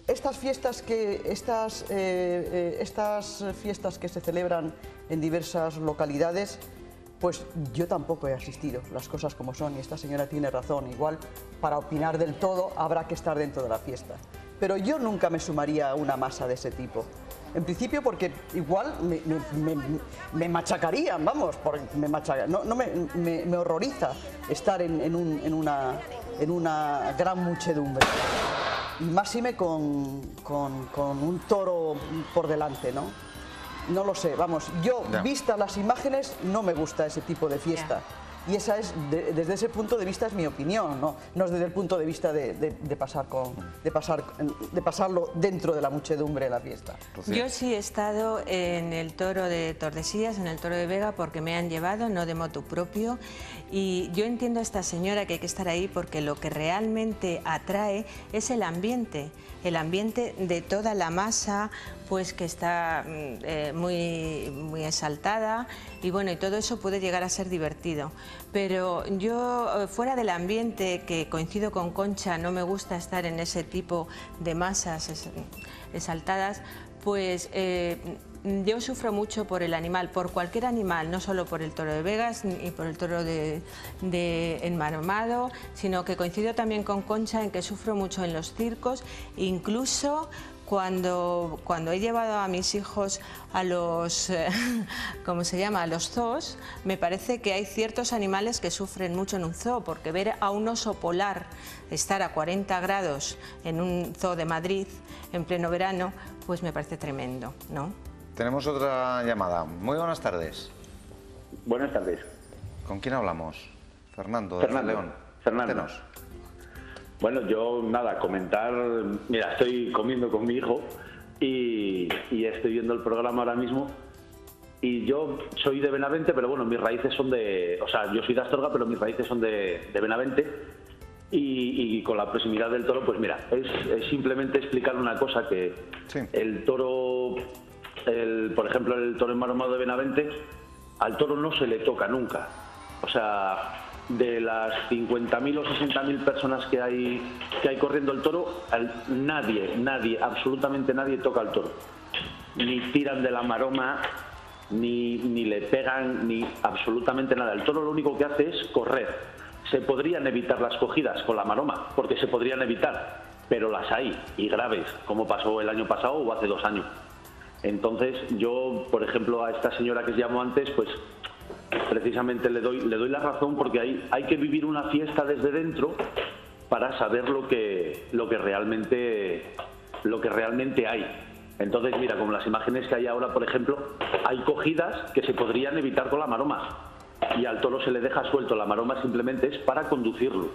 estas fiestas que se celebran en diversas localidades, pues yo tampoco he asistido, las cosas como son, y esta señora tiene razón. Igual, para opinar del todo, habrá que estar dentro de la fiesta. pero yo nunca me sumaría a una masa de ese tipo. En principio porque igual me machacarían, vamos, me horroriza estar en una gran muchedumbre. Y máxime con un toro por delante, ¿no? No lo sé, vamos, yo, vistas las imágenes, no me gusta ese tipo de fiesta. Y esa es, desde ese punto de vista, es mi opinión, no es desde el punto de vista de pasarlo dentro de la muchedumbre de la fiesta. Yo sí he estado en el toro de Tordesillas, en el toro de Vega, porque me han llevado, no de motu propio, y yo entiendo a esta señora que hay que estar ahí porque lo que realmente atrae es el ambiente de toda la masa, pues que está muy exaltada, y bueno, y todo eso puede llegar a ser divertido. Pero yo, fuera del ambiente, que coincido con Concha, no me gusta estar en ese tipo de masas exaltadas, pues yo sufro mucho por el animal, por cualquier animal, no solo por el toro de Vegas ni por el toro de enmarmado, sino que coincido también con Concha en que sufro mucho en los circos, incluso cuando he llevado a mis hijos a los, ¿cómo se llama?, a los zoos, me parece que hay ciertos animales que sufren mucho en un zoo, porque ver a un oso polar estar a 40 grados en un zoo de Madrid en pleno verano, pues me parece tremendo, ¿no? Tenemos otra llamada. Muy buenas tardes. Buenas tardes. ¿Con quién hablamos? Fernando, de León. Fernando. Bueno, yo nada, comentar, mira, estoy comiendo con mi hijo y estoy viendo el programa ahora mismo, y yo soy de Benavente, pero bueno, mis raíces son yo soy de Astorga, pero mis raíces son de Benavente, y con la proximidad del toro, pues mira, es simplemente explicar una cosa, que el toro, por ejemplo, el toro enmarmado de Benavente, al toro no se le toca nunca, o sea, de las 50.000 o 60.000 personas que hay corriendo el toro, nadie, absolutamente nadie toca al toro. Ni tiran de la maroma, ni le pegan, ni absolutamente nada. El toro lo único que hace es correr. Se podrían evitar las cogidas con la maroma, porque se podrían evitar, pero las hay, y graves, como pasó el año pasado o hace 2 años. Entonces yo, por ejemplo, a esta señora que llamó antes, pues precisamente le doy la razón, porque hay que vivir una fiesta desde dentro para saber lo que realmente hay. Entonces, mira, como las imágenes que hay ahora, por ejemplo, hay cogidas que se podrían evitar con la maroma, y al toro se le deja suelto. La maroma simplemente es para conducirlo.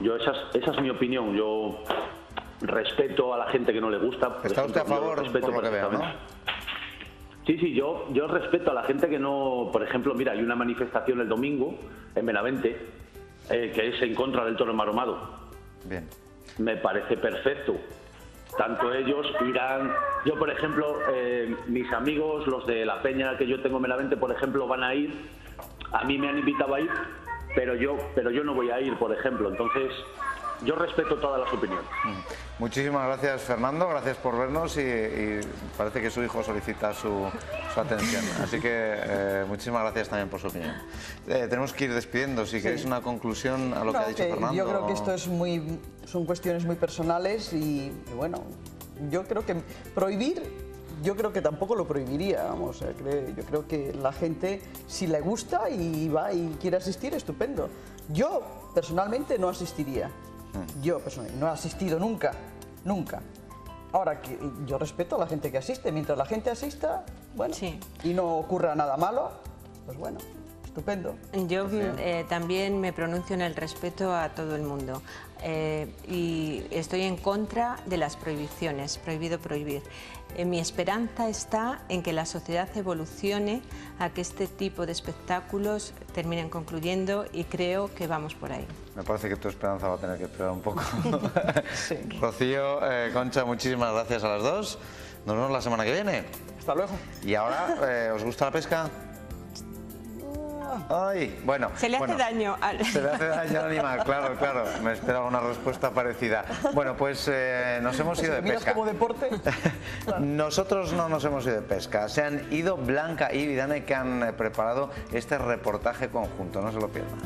Yo esa es mi opinión. Yo respeto a la gente que no le gusta. ¿Está usted a favor, por lo que veo, no? Sí, yo respeto a la gente que no... Por ejemplo, mira, hay una manifestación el domingo en Benavente que es en contra del toro enmaromado. Bien. Me parece perfecto. Tanto ellos irán... Yo, por ejemplo, mis amigos, los de la peña que yo tengo en Benavente, por ejemplo, van a ir. A mí me han invitado a ir, pero yo no voy a ir, por ejemplo. Entonces, yo respeto todas las opiniones. Muchísimas gracias, Fernando, gracias por vernos, y parece que su hijo solicita su atención. Así que muchísimas gracias también por su opinión. Tenemos que ir despidiendo, si queréis una conclusión a lo que ha dicho Fernando. Yo creo que esto son cuestiones muy personales, y bueno, yo creo que prohibir, yo creo que tampoco lo prohibiría, vamos. Yo creo que la gente, si le gusta y va y quiere asistir, estupendo. Yo personalmente no asistiría. Yo personalmente no he asistido nunca. Ahora, que yo respeto a la gente que asiste. Mientras la gente asista, bueno, y no ocurra nada malo, pues bueno, estupendo. Yo también me pronuncio en el respeto a todo el mundo, y estoy en contra de las prohibiciones, prohibido prohibir. Mi esperanza está en que la sociedad evolucione a que este tipo de espectáculos terminen concluyendo, y creo que vamos por ahí. Me parece que tu esperanza va a tener que esperar un poco. Rocío, Concha, muchísimas gracias a las dos. Nos vemos la semana que viene. Hasta luego. Y ahora, ¿os gusta la pesca? Ay, bueno. Se le hace daño al... Se le hace daño al animal, claro. Me esperaba una respuesta parecida. Bueno, pues nos hemos ido de pesca. ¿Como deporte? Nosotros no nos hemos ido de pesca. Se han ido Blanca y Vidane, que han preparado este reportaje conjunto. No se lo pierdan.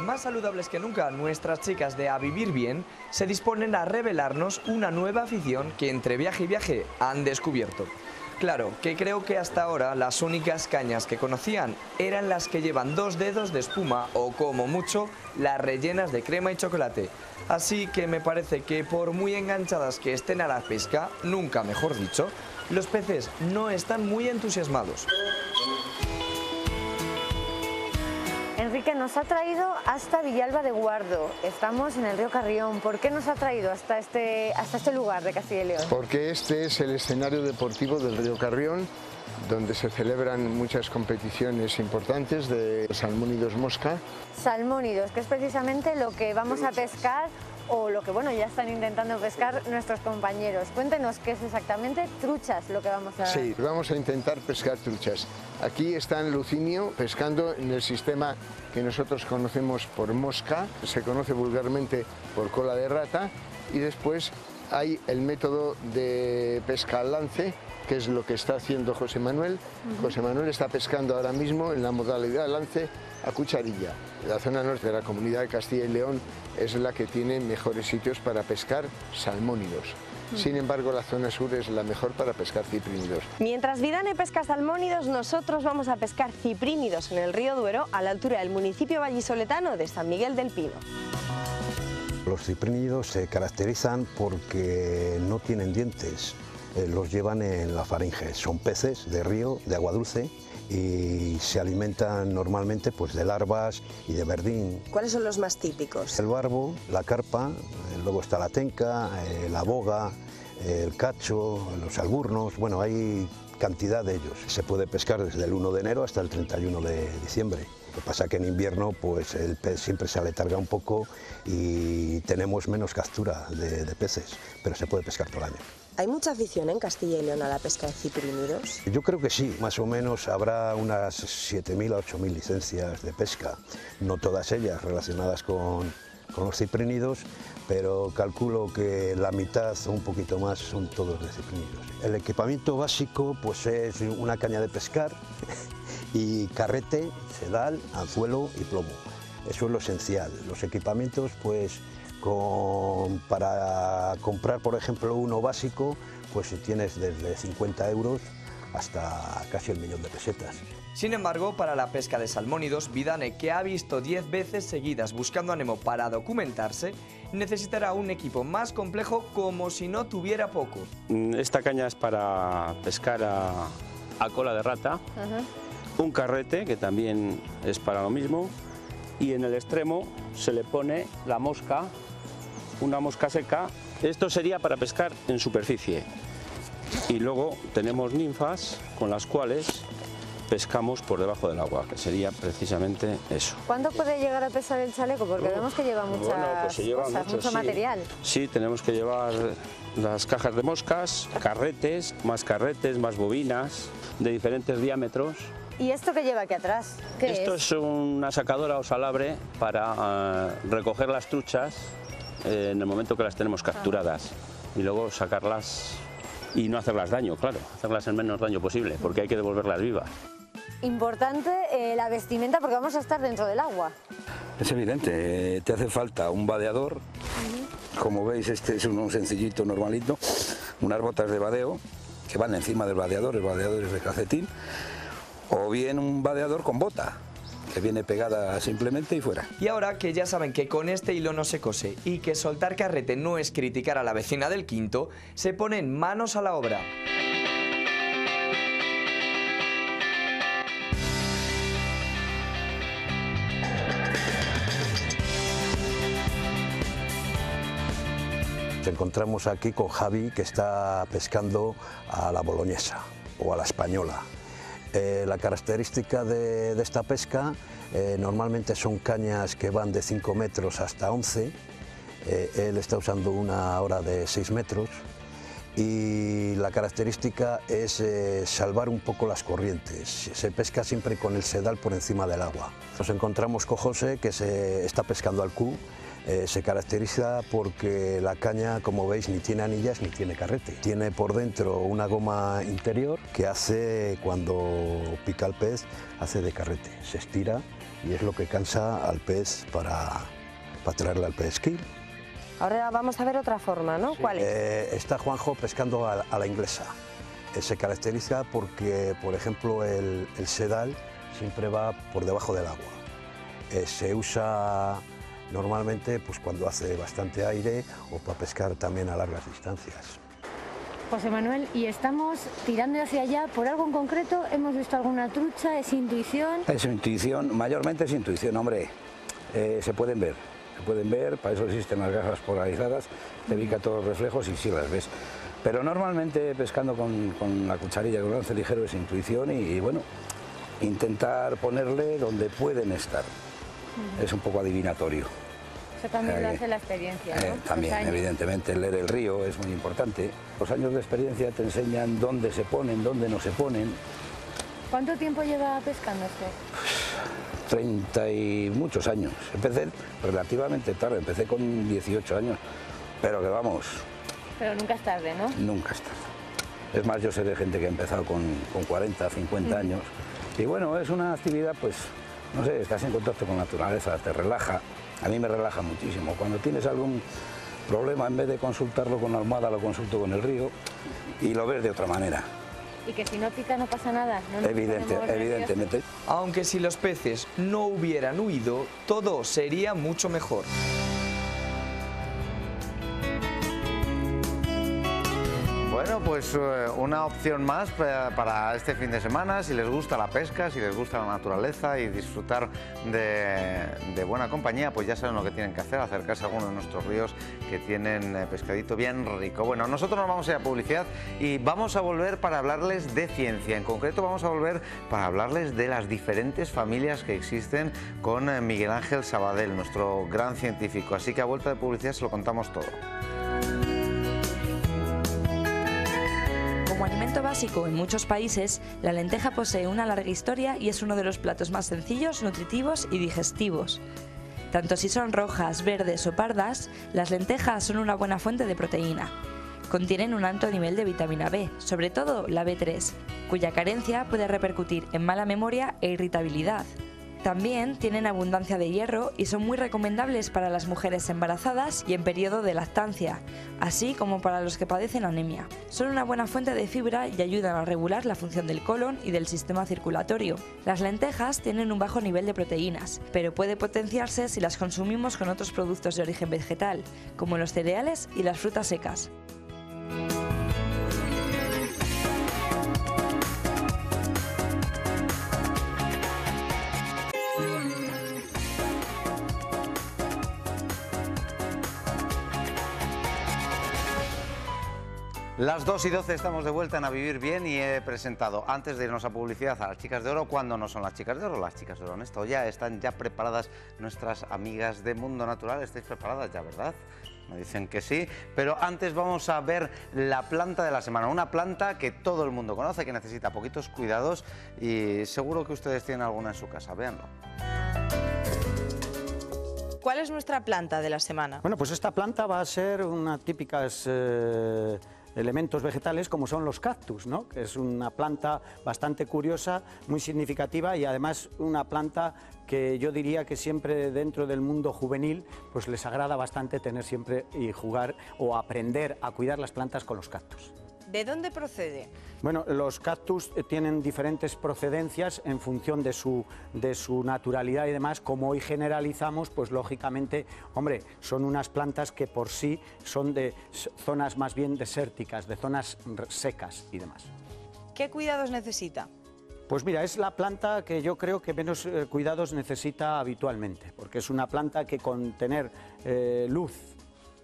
más saludables que nunca, nuestras chicas de A Vivir Bien se disponen a revelarnos una nueva afición que entre viaje y viaje han descubierto. Claro, que creo que hasta ahora las únicas cañas que conocían eran las que llevan 2 dedos de espuma o, como mucho, las rellenas de crema y chocolate. Así que me parece que por muy enganchadas que estén a la pesca, nunca mejor dicho, los peces no están muy entusiasmados. Enrique nos ha traído hasta Villalba de Guardo. Estamos en el río Carrión. ¿Por qué nos ha traído hasta este lugar de Castilla y León? Porque este es el escenario deportivo del río Carrión, donde se celebran muchas competiciones importantes de salmónidos mosca. Salmónidos, que es precisamente lo que vamos a pescar o lo que ya están intentando pescar nuestros compañeros. Cuéntenos qué es exactamente truchas lo que vamos a... Sí, vamos a intentar pescar truchas. Aquí está Lucinio pescando en el sistema que nosotros conocemos por mosca, se conoce vulgarmente por cola de rata, y después hay el método de pesca al lance, que es lo que está haciendo José Manuel. José Manuel está pescando ahora mismo en la modalidad lance a cucharilla. La zona norte de la Comunidad de Castilla y León es la que tiene mejores sitios para pescar salmónidos. Sin embargo, la zona sur es la mejor para pescar ciprínidos. Mientras Vidane pesca salmónidos, nosotros vamos a pescar ciprínidos en el río Duero, a la altura del municipio vallisoletano de San Miguel del Pino. Los ciprínidos se caracterizan porque no tienen dientes, los llevan en la faringe. Son peces de río, de agua dulce, y se alimentan normalmente de larvas y de verdín. ¿Cuáles son los más típicos? El barbo, la carpa, luego está la tenca, la boga, el cacho, los alburnos, hay cantidad de ellos. Se puede pescar desde el 1 de enero hasta el 31 de diciembre. Lo que pasa que en invierno el pez siempre se aletarga un poco y tenemos menos captura de peces, pero se puede pescar todo el año. ¿Hay mucha afición en Castilla y León a la pesca de ciprínidos? Yo creo que sí, más o menos habrá unas 7.000 a 8.000 licencias de pesca, no todas ellas relacionadas con los ciprínidos, pero calculo que la mitad o un poquito más son todos de ciprínidos. El equipamiento básico es una caña de pescar y carrete, sedal, anzuelo y plomo. Eso es lo esencial. Los equipamientos para comprar, por ejemplo, uno básico, tienes desde 50 euros hasta casi 1.000.000 de pesetas. Sin embargo, para la pesca de salmónidos, Vidane, que ha visto 10 veces seguidas buscando a Nemo para documentarse, necesitará un equipo más complejo como si no tuviera poco. Esta caña es para pescar a cola de rata, un carrete, que también es para lo mismo, y en el extremo se le pone la mosca, una mosca seca. Esto sería para pescar en superficie. Y luego tenemos ninfas con las cuales pescamos por debajo del agua, que sería precisamente eso. ¿Cuánto puede llegar a pesar el chaleco? Porque vemos que lleva muchas cosas, mucho material. Sí, tenemos que llevar las cajas de moscas, carretes, más bobinas de diferentes diámetros. ¿Y esto que lleva aquí atrás? Esto es una sacadora o salabre para recoger las truchas en el momento que las tenemos capturadas y luego sacarlas y no hacerlas daño, claro, hacerlas el menos daño posible, porque hay que devolverlas vivas. Importante la vestimenta, porque vamos a estar dentro del agua. Es evidente, te hace falta un vadeador. Como veis, este es un sencillito normalito, unas botas de vadeo que van encima del vadeador, el vadeador es de calcetín, o bien un vadeador con bota, que viene pegada simplemente y fuera. Y ahora que ya saben que con este hilo no se cose y que soltar carrete no es criticar a la vecina del quinto, se ponen manos a la obra. Nos encontramos aquí con Javi, que está pescando a la boloñesa o a la española. La característica de esta pesca normalmente son cañas que van de 5 metros hasta 11. Él está usando una hora de 6 metros y la característica es salvar un poco las corrientes. Se pesca siempre con el sedal por encima del agua. Nos encontramos con José, que se está pescando al Q Se caracteriza porque la caña, como veis, ni tiene anillas ni tiene carrete. Tiene por dentro una goma interior que hace, cuando pica el pez, hace de carrete. Se estira y es lo que cansa al pez para traerle al pesquil. Ahora vamos a ver otra forma, ¿no? Sí. ¿Cuál es? Está Juanjo pescando a la inglesa. Se caracteriza porque, por ejemplo, el sedal siempre va por debajo del agua. Se usa normalmente pues, cuando hace bastante aire o para pescar también a largas distancias. José Manuel, y estamos tirando hacia allá por algo en concreto. ¿Hemos visto alguna trucha? ¿Es intuición? Es intuición, mayormente es intuición, hombre. Se pueden ver, para eso existen las gafas polarizadas, te ubica todos los reflejos y sí las ves. Pero normalmente pescando con la cucharilla, con lance ligero, es intuición y bueno, intentar ponerle donde pueden estar. Es un poco adivinatorio. Eso también lo hace la experiencia, ¿no? También, evidentemente, leer el río es muy importante. Los años de experiencia te enseñan dónde se ponen, dónde no se ponen. ¿Cuánto tiempo lleva pescando usted? 30 y muchos años. Empecé relativamente tarde, empecé con 18 años, pero que vamos... Pero nunca es tarde, ¿no? Nunca es tarde. Es más, yo sé de gente que ha empezado con 40, 50 años. Y bueno, es una actividad, pues, no sé, estás en contacto con la naturaleza, te relaja. A mí me relaja muchísimo. Cuando tienes algún problema, en vez de consultarlo con la almohada, lo consulto con el río y lo ves de otra manera. Y que si no pica no pasa nada, ¿no? Evidentemente. Aunque si los peces no hubieran huido, todo sería mucho mejor. Bueno, pues una opción más para este fin de semana, si les gusta la pesca, si les gusta la naturaleza y disfrutar de buena compañía, pues ya saben lo que tienen que hacer, acercarse a alguno de nuestros ríos que tienen pescadito bien rico. Bueno, nosotros nos vamos a ir a publicidad y vamos a volver para hablarles de ciencia. En concreto vamos a volver para hablarles de las diferentes familias que existen con Miguel Ángel Sabadell, nuestro gran científico. Así que a vuelta de publicidad se lo contamos todo. Como alimento básico en muchos países, la lenteja posee una larga historia y es uno de los platos más sencillos, nutritivos y digestivos. Tanto si son rojas, verdes o pardas, las lentejas son una buena fuente de proteína. Contienen un alto nivel de vitamina B, sobre todo la B3, cuya carencia puede repercutir en mala memoria e irritabilidad. También tienen abundancia de hierro y son muy recomendables para las mujeres embarazadas y en periodo de lactancia, así como para los que padecen anemia. Son una buena fuente de fibra y ayudan a regular la función del colon y del sistema circulatorio. Las lentejas tienen un bajo nivel de proteínas, pero puede potenciarse si las consumimos con otros productos de origen vegetal, como los cereales y las frutas secas. Las 2:12 estamos de vuelta en A Vivir Bien y he presentado, antes de irnos a publicidad, a las chicas de oro. ¿Cuándo no son las chicas de oro? Las chicas de oro en esto ya están ya preparadas nuestras amigas de Mundo Natural. ¿Estáis preparadas ya, verdad? Me dicen que sí, pero antes vamos a ver la planta de la semana. Una planta que todo el mundo conoce, que necesita poquitos cuidados y seguro que ustedes tienen alguna en su casa. Véanlo. ¿Cuál es nuestra planta de la semana? Bueno, pues esta planta va a ser una típicas elementos vegetales como son los cactus, ¿no? Que es una planta bastante curiosa, muy significativa y además una planta que yo diría que siempre dentro del mundo juvenil pues les agrada bastante tener siempre y jugar o aprender a cuidar las plantas con los cactus. ¿De dónde procede? Bueno, los cactus tienen diferentes procedencias en función de su naturalidad y demás. Como hoy generalizamos, pues lógicamente, hombre, son unas plantas que por sí son de zonas más bien desérticas, de zonas secas y demás. ¿Qué cuidados necesita? Pues mira, es la planta que yo creo que menos cuidados necesita habitualmente, porque es una planta que con tener luz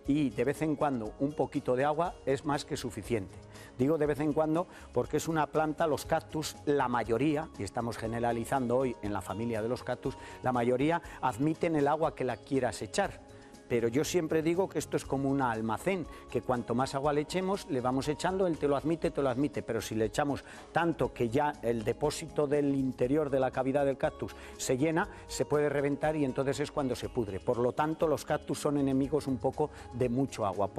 y de vez en cuando un poquito de agua es más que suficiente. Digo de vez en cuando porque es una planta, los cactus, la mayoría, y estamos generalizando hoy en la familia de los cactus, la mayoría admiten el agua que la quieras echar. pero yo siempre digo que esto es como un almacén, que cuanto más agua le echemos, le vamos echando, él te lo admite, pero si le echamos tanto que ya el depósito del interior de la cavidad del cactus se llena, se puede reventar y entonces es cuando se pudre. Por lo tanto, los cactus son enemigos un poco de mucho agua,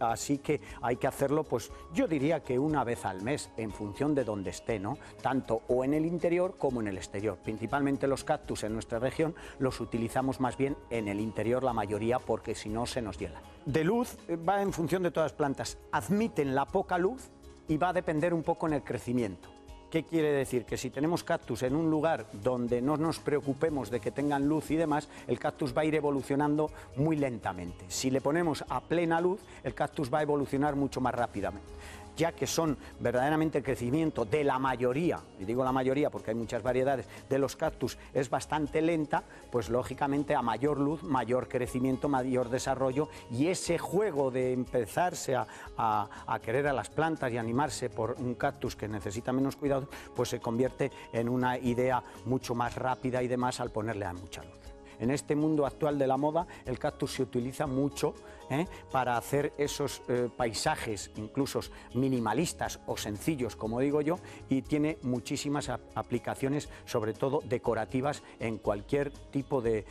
así que hay que hacerlo, pues yo diría que una vez al mes, en función de donde esté, ¿no? Tanto o en el interior como en el exterior. Principalmente los cactus en nuestra región los utilizamos más bien en el interior, la mayoría, porque si no se nos hiela. De luz va en función de todas las plantas, admiten la poca luz y va a depender un poco en el crecimiento. ¿Qué quiere decir? Que si tenemos cactus en un lugar donde no nos preocupemos de que tengan luz y demás, el cactus va a ir evolucionando muy lentamente. Si le ponemos a plena luz, el cactus va a evolucionar mucho más rápidamente, ya que son verdaderamente el crecimiento de la mayoría, y digo la mayoría porque hay muchas variedades, de los cactus es bastante lenta, pues lógicamente a mayor luz, mayor crecimiento, mayor desarrollo, y ese juego de empezarse a querer a las plantas y animarse por un cactus que necesita menos cuidado, pues se convierte en una idea mucho más rápida y demás al ponerle a mucha luz. En este mundo actual de la moda, el cactus se utiliza mucho para hacer esos paisajes, incluso minimalistas o sencillos, como digo yo, y tiene muchísimas aplicaciones, sobre todo decorativas, en cualquier tipo de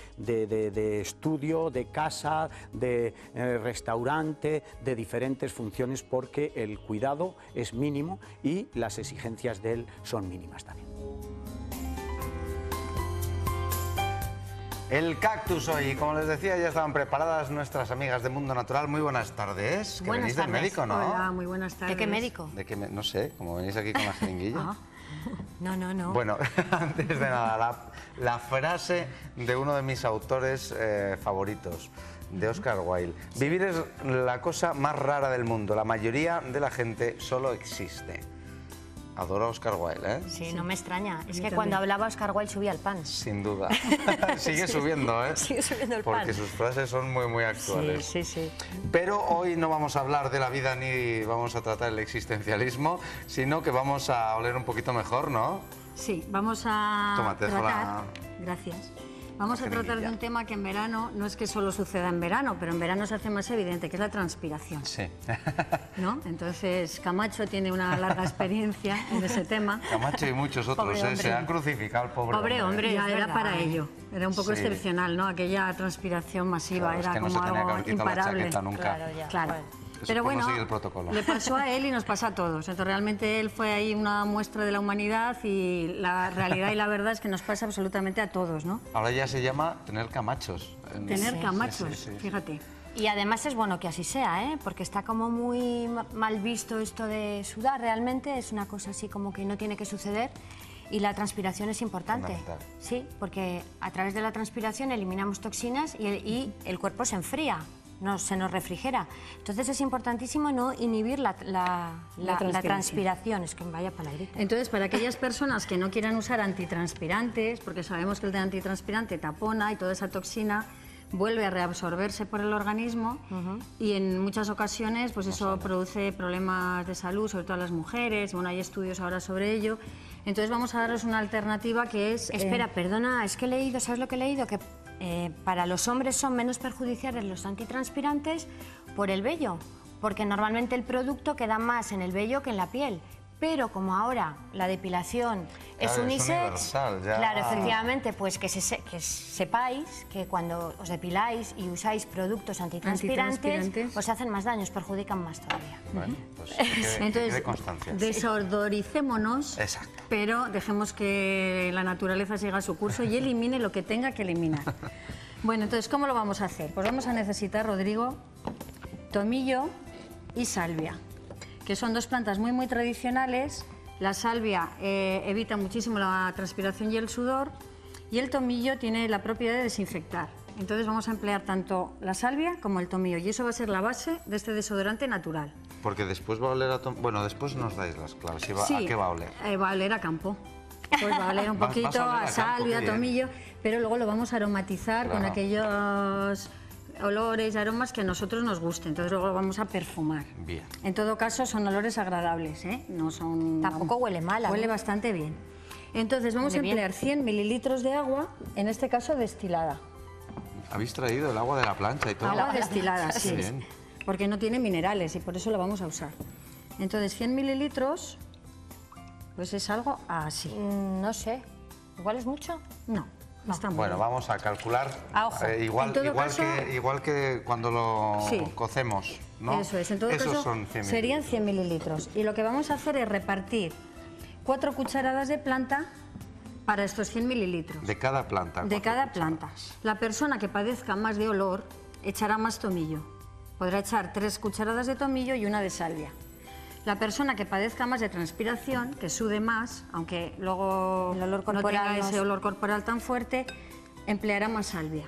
estudio, de casa, de restaurante, de diferentes funciones, porque el cuidado es mínimo y las exigencias de él son mínimas también. El cactus hoy, como les decía, ya estaban preparadas nuestras amigas de Mundo Natural. Muy buenas tardes. Que venís del médico, ¿no? Hola, muy buenas tardes. ¿De qué médico? ¿De qué no sé, como venís aquí con la jeringuilla. No. Bueno, antes de nada, la frase de uno de mis autores favoritos, de Oscar Wilde. Vivir es la cosa más rara del mundo. La mayoría de la gente solo existe. Adoro a Oscar Wilde, ¿eh? Sí, no me extraña. Es que cuando hablaba Oscar Wilde subía el pan. Sin duda. Sigue subiendo, ¿eh? Sigue subiendo el pan. Porque sus frases son muy actuales. Sí. Pero hoy no vamos a hablar de la vida ni vamos a tratar el existencialismo, sino que vamos a oler un poquito mejor, ¿no? Sí, vamos a Tómate, tratar... Gracias. Vamos a tratar de un tema que en verano, no es que solo suceda en verano, pero en verano se hace más evidente, que es la transpiración. Sí. ¿No? Entonces, Camacho tiene una larga experiencia en ese tema. Camacho y muchos otros, se han crucificado al pobre hombre. Ya era para ello. Era un poco excepcional, ¿no? Aquella transpiración masiva, claro, era es que como no se tenía algo que haber quitado imparable. la chaqueta nunca. Claro. Pero bueno, sigue el protocolo. Le pasó a él y nos pasa a todos. Entonces, realmente él fue ahí una muestra de la humanidad y la realidad y la verdad es que nos pasa absolutamente a todos, ¿no? Ahora ya se llama tener camachos. Tener camachos, sí. Fíjate. Y además es bueno que así sea, ¿eh? Porque está como muy mal visto esto de sudar. Realmente es una cosa así como que no tiene que suceder. Y la transpiración es importante. Sí, porque a través de la transpiración eliminamos toxinas y el cuerpo se enfría. Se nos refrigera. Entonces es importantísimo no inhibir la transpiración. Es que vaya palabrita. Entonces, para aquellas personas que no quieran usar antitranspirantes, porque sabemos que el de antitranspirante tapona y toda esa toxina vuelve a reabsorberse por el organismo y en muchas ocasiones pues eso produce problemas de salud, sobre todo a las mujeres. Bueno, hay estudios ahora sobre ello. Entonces vamos a daros una alternativa que es... Espera, perdona, es que he leído, ¿sabes lo que he leído? Que para los hombres son menos perjudiciales los antitranspirantes por el vello, porque normalmente el producto queda más en el vello que en la piel. Pero como ahora la depilación es unisex, claro, efectivamente, pues que sepáis que cuando os depiláis y usáis productos antitranspirantes, os hacen más daños, perjudican más todavía. Bueno, pues entonces, constancia. Desodoricémonos, pero dejemos que la naturaleza siga su curso y elimine lo que tenga que eliminar. Bueno, entonces, ¿cómo lo vamos a hacer? Pues vamos a necesitar, Rodrigo, tomillo y salvia, que son dos plantas muy tradicionales. La salvia evita muchísimo la transpiración y el sudor, y el tomillo tiene la propiedad de desinfectar. Entonces vamos a emplear tanto la salvia como el tomillo, y eso va a ser la base de este desodorante natural. Porque después va a oler a bueno, después nos dais las claves. ¿A qué va a oler? Va a oler a campo. Pues va a oler un poquito a salvia, a tomillo, pero luego lo vamos a aromatizar con aquellos olores y aromas que a nosotros nos gusten. Entonces luego lo vamos a perfumar. Bien. En todo caso son olores agradables, ¿eh? No son... Tampoco huele mal. Huele bastante bien. Entonces vamos a emplear 100 mililitros de agua, en este caso destilada. ¿Habéis traído el agua de la plancha y todo? Agua destilada, sí. Qué bien. Porque no tiene minerales y por eso lo vamos a usar. Entonces, 100 mililitros, pues es algo así. No sé, ¿igual es mucho? No, está muy Bueno, bien. vamos a calcular A ojo. igual, En todo caso- igual que cuando lo Sí. cocemos, ¿no? Eso es, en todo Esos caso son 100 serían 100 mililitros. Y lo que vamos a hacer es repartir 4 cucharadas de planta para estos 100 mililitros. De cada planta. De cada planta. La persona que padezca más de olor echará más tomillo. Podrá echar 3 cucharadas de tomillo y 1 de salvia. La persona que padezca más de transpiración, que sude más, aunque luego El olor no corporal tenga no ese es- olor corporal tan fuerte, empleará más salvia.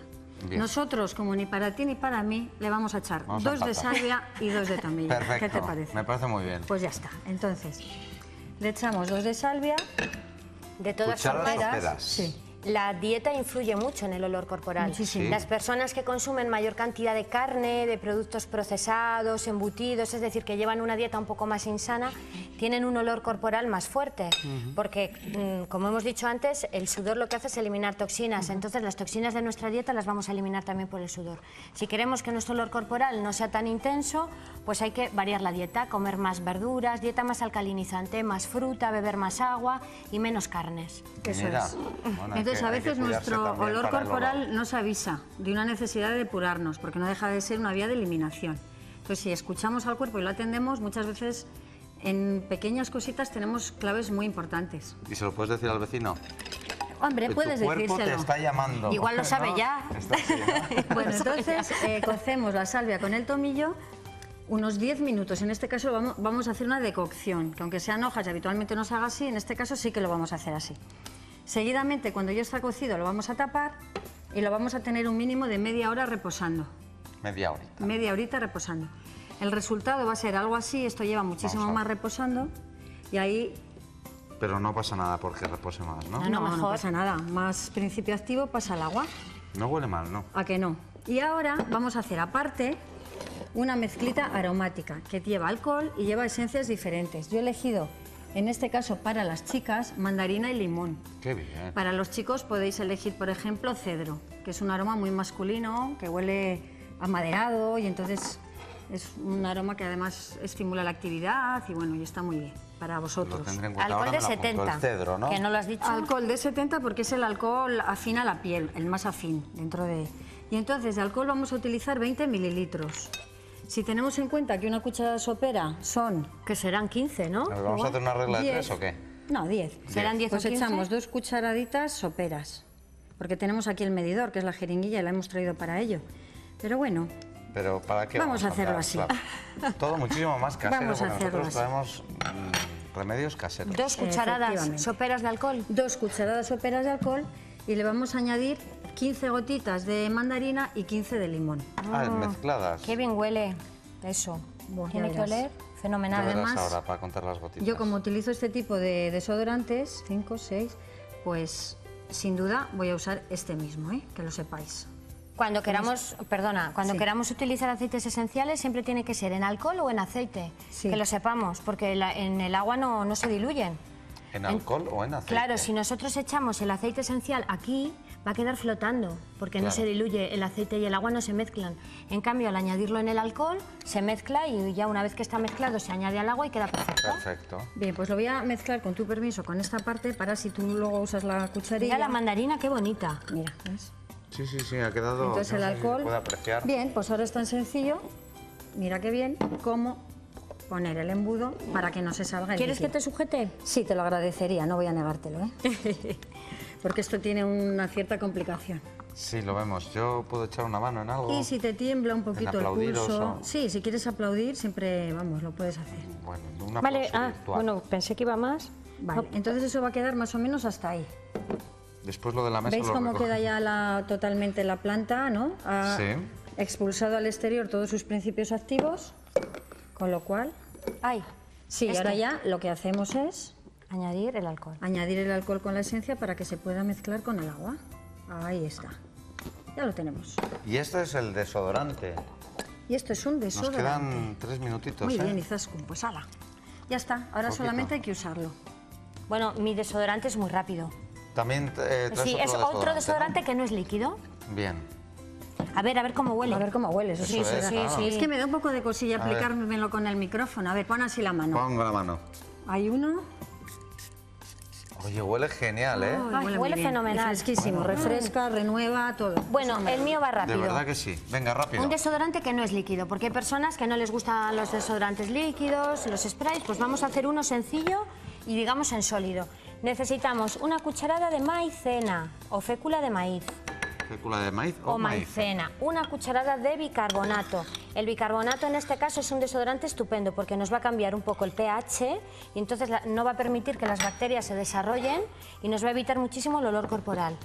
Bien. Nosotros, como ni para ti ni para mí, le vamos a echar Vamos a 2 de empatar. salvia y 2 de tomillo. Perfecto. ¿Qué te parece? Me parece muy bien. Pues ya está. Entonces, le echamos 2 de salvia. De todas Cucharas formas, soperas. Sí. la dieta influye mucho en el olor corporal. Muchísimo. Sí. Las personas que consumen mayor cantidad de carne, de productos procesados, embutidos, es decir, que llevan una dieta un poco más insana, tienen un olor corporal más fuerte, porque, como hemos dicho antes, el sudor lo que hace es eliminar toxinas, entonces las toxinas de nuestra dieta las vamos a eliminar también por el sudor. Si queremos que nuestro olor corporal no sea tan intenso, pues hay que variar la dieta, comer más verduras, dieta más alcalinizante, más fruta, beber más agua y menos carnes. Eso Mira, es. bueno, hay Entonces, que- a hay que veces cuidarse nuestro también olor para el corporal olor. nos avisa de una necesidad de depurarnos, porque no deja de ser una vía de eliminación. Entonces, si escuchamos al cuerpo y lo atendemos, muchas veces en pequeñas cositas tenemos claves muy importantes. ¿Y se lo puedes decir al vecino? Hombre, Que puedes tu cuerpo decírselo. te está llamando. Igual lo sabe ¿No? ya. Está así, ¿no? Bueno, entonces cocemos la salvia con el tomillo unos 10 minutos. En este caso vamos a hacer una decocción, que aunque sean hojas y habitualmente no se haga así, en este caso sí que lo vamos a hacer así. Seguidamente, cuando ya está cocido, lo vamos a tapar y lo vamos a tener un mínimo de media hora reposando. Media horita. Media horita reposando. El resultado va a ser algo así, esto lleva muchísimo Vamos a más reposando y ahí Pero no pasa nada porque repose más, ¿no? no pasa nada. Más principio activo pasa el agua. No huele mal, ¿no? ¿A que no? Y ahora vamos a hacer aparte una mezclita aromática que lleva alcohol y lleva esencias diferentes. Yo he elegido, en este caso para las chicas, mandarina y limón. Qué bien. Para los chicos podéis elegir, por ejemplo, cedro, que es un aroma muy masculino, que huele amaderado y entonces es un aroma que además estimula la actividad y bueno, y está muy bien para vosotros. Lo tendré en cuenta. Alcohol Ahora de me lo apunto, 70, el cedro, ¿no? que no lo has dicho. Alcohol de 70 porque es el alcohol afín a la piel, el más afín dentro de... Y entonces de alcohol vamos a utilizar 20 mililitros. Si tenemos en cuenta que una cucharada sopera son... Que serán 15, ¿no? ¿Nos vamos a hacer una regla de 10. 3 o qué? No, 10. Serán 10 Pues o 15. echamos 2 cucharaditas soperas, porque tenemos aquí el medidor, que es la jeringuilla, y la hemos traído para ello. Pero bueno, Pero ¿para qué Vamos a hacerlo así. Claro. Todo muchísimo más casero, Vamos a porque hacerlo nosotros así. traemos remedios caseros. 2 cucharadas Efectivamente. soperas de alcohol. 2 cucharadas soperas de alcohol y le vamos a añadir 15 gotitas de mandarina y 15 de limón. Mezcladas. Qué bien huele eso. Buah, Tiene ya que verás. oler Ya fenomenal. verás Además, ahora para contar las gotitas. Yo como utilizo este tipo de desodorantes, 5, 6, pues sin duda voy a usar este mismo, que lo sepáis. Cuando queramos, perdona, cuando Sí. queramos utilizar aceites esenciales siempre tiene que ser en alcohol o en aceite, Sí. que lo sepamos, porque en el agua no se diluyen. ¿En alcohol o en aceite? Claro, si nosotros echamos el aceite esencial aquí, va a quedar flotando, porque no Claro. se diluye, el aceite y el agua no se mezclan. En cambio, al añadirlo en el alcohol, se mezcla y ya una vez que está mezclado se añade al agua y queda perfecto. Perfecto. Bien, pues lo voy a mezclar con tu permiso con esta parte para si tú luego usas la cucharilla. Mira la mandarina, qué bonita. Mira, ¿ves? Sí, sí, sí, ha quedado... Entonces no el sé si se alcohol... puede apreciar. Bien, pues ahora es tan sencillo, mira qué bien, cómo poner el embudo para que no se salga el ¿Quieres que líquido. te sujete? Sí, te lo agradecería, no voy a negártelo, porque esto tiene una cierta complicación. Sí, lo vemos. ¿Yo puedo echar una mano en algo? Y si te tiembla un poquito el aplaudiros pulso... o- Sí, si quieres aplaudir, siempre, vamos, lo puedes hacer. Bueno, un Vale, aplauso virtual. bueno, pensé que iba más. Vale, entonces eso va a quedar más o menos hasta ahí. Después lo de la mesa ¿Veis lo cómo recojo. queda ya totalmente la planta, no? Ha Sí. expulsado al exterior todos sus principios activos, con lo cual... Ay, Sí, este. ahora ya lo que hacemos es Añadir el alcohol. añadir el alcohol con la esencia para que se pueda mezclar con el agua. Ahí está. Ya lo tenemos. Y este es el desodorante. Y esto es un Nos desodorante. quedan 3 minutitos, Muy ¿eh? bien, Izaskun, pues ala. Ya está, ahora Poquito. solamente hay que usarlo. Bueno, mi desodorante es muy rápido. También traes Sí, es otro ¿no? desodorante que no es líquido. Bien. A ver cómo huele. A ver cómo huele, eso sí. Sí. Es que me da un poco de cosilla aplicármelo con el micrófono. A ver, pon así la mano. Pongo la mano. Hay uno. Oye, huele genial, ¿eh? Huele fenomenal. Es fresquísimo, refresca, renueva, todo. Bueno, el mío va rápido. De verdad que sí. Venga, rápido. Un desodorante que no es líquido, porque hay personas que no les gustan los desodorantes líquidos, los sprays, pues vamos a hacer uno sencillo y digamos en sólido. Necesitamos una cucharada de maicena o fécula de maíz. ¿Fécula de maíz o maicena? Una cucharada de bicarbonato. El bicarbonato en este caso es un desodorante estupendo porque nos va a cambiar un poco el pH y entonces no va a permitir que las bacterias se desarrollen y nos va a evitar muchísimo el olor corporal.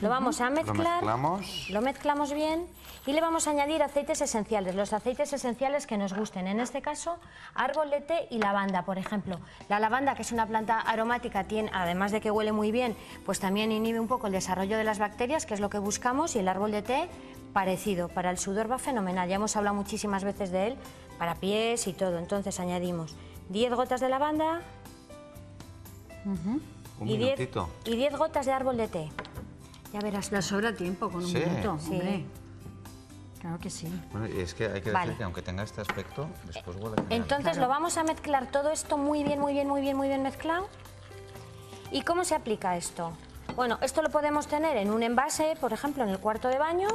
Lo vamos a mezclar, lo mezclamos bien y le vamos a añadir aceites esenciales, los aceites esenciales que nos gusten. En este caso, árbol de té y lavanda, por ejemplo. La lavanda, que es una planta aromática, además de que huele muy bien, pues también inhibe un poco el desarrollo de las bacterias, que es lo que buscamos, y el árbol de té, parecido. Para el sudor va fenomenal, ya hemos hablado muchísimas veces de él, para pies y todo. Entonces añadimos 10 gotas de lavanda y 10 gotas de árbol de té. Ya verás. La sobra tiempo con un minuto, sí. Hombre. Claro que sí. Bueno, y es que hay que decir que aunque tenga este aspecto, después huele genial. Entonces lo vamos a mezclar todo esto muy bien mezclado. ¿Y cómo se aplica esto? Bueno, esto lo podemos tener en un envase, por ejemplo, en el cuarto de baño.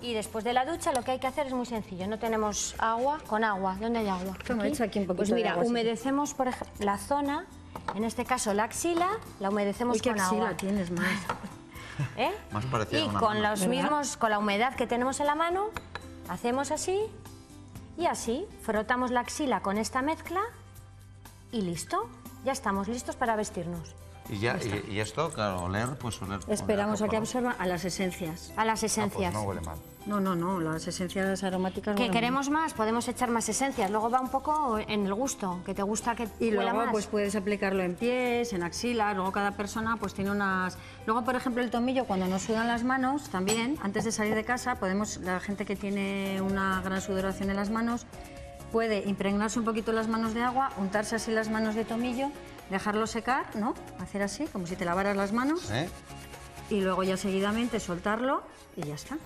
Y después de la ducha lo que hay que hacer es muy sencillo. No tenemos agua, con agua. ¿Dónde hay agua? He hecho aquí un poquito pues mira, de agua, humedecemos por ejemplo, la zona, en este caso la axila, la humedecemos con agua. ¿Qué axila tienes más? Más parecida a Y una con mano. los mismos, con la humedad que tenemos en la mano, hacemos así y así, frotamos la axila con esta mezcla y listo, ya estamos listos para vestirnos. Y esto, claro, oler, pues oler. Esperamos a que absorba a las esencias. A las esencias. Pues no huele mal. No, las esencias aromáticas. Que queremos más, podemos echar más esencias. Luego va un poco en el gusto, que te gusta que y huela luego más. Pues puedes aplicarlo en pies, en axilas. Luego cada persona pues tiene unas. Luego, por ejemplo, el tomillo, cuando nos sudan las manos, también antes de salir de casa la gente que tiene una gran sudoración en las manos puede impregnarse un poquito las manos de agua, untarse así las manos de tomillo, dejarlo secar, ¿no? Hacer así, como si te lavaras las manos. Y luego ya seguidamente soltarlo y ya está.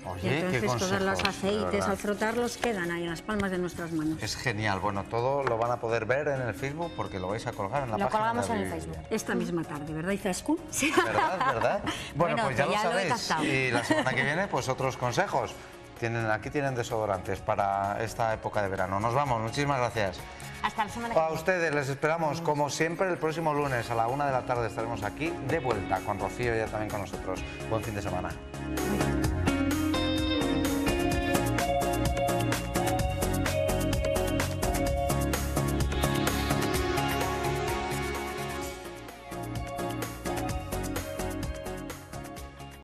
Oye, y entonces qué todos los consejos, aceites al frotarlos quedan ahí en las palmas de nuestras manos. Es genial. Bueno, todo lo van a poder ver en el Facebook porque lo vais a colgar en la página. Lo colgamos en el Facebook. Esta misma tarde, ¿verdad, Izaskun? Sí. ¿Verdad? Bueno, pues ya lo sabéis. Lo y la semana que viene, pues otros consejos. Aquí tienen desodorantes para esta época de verano. Nos vamos, muchísimas gracias. Hasta la semana que viene. A ustedes les esperamos, como siempre, el próximo lunes a la 1 de la tarde estaremos aquí de vuelta con Rocío y ella también con nosotros. Buen fin de semana.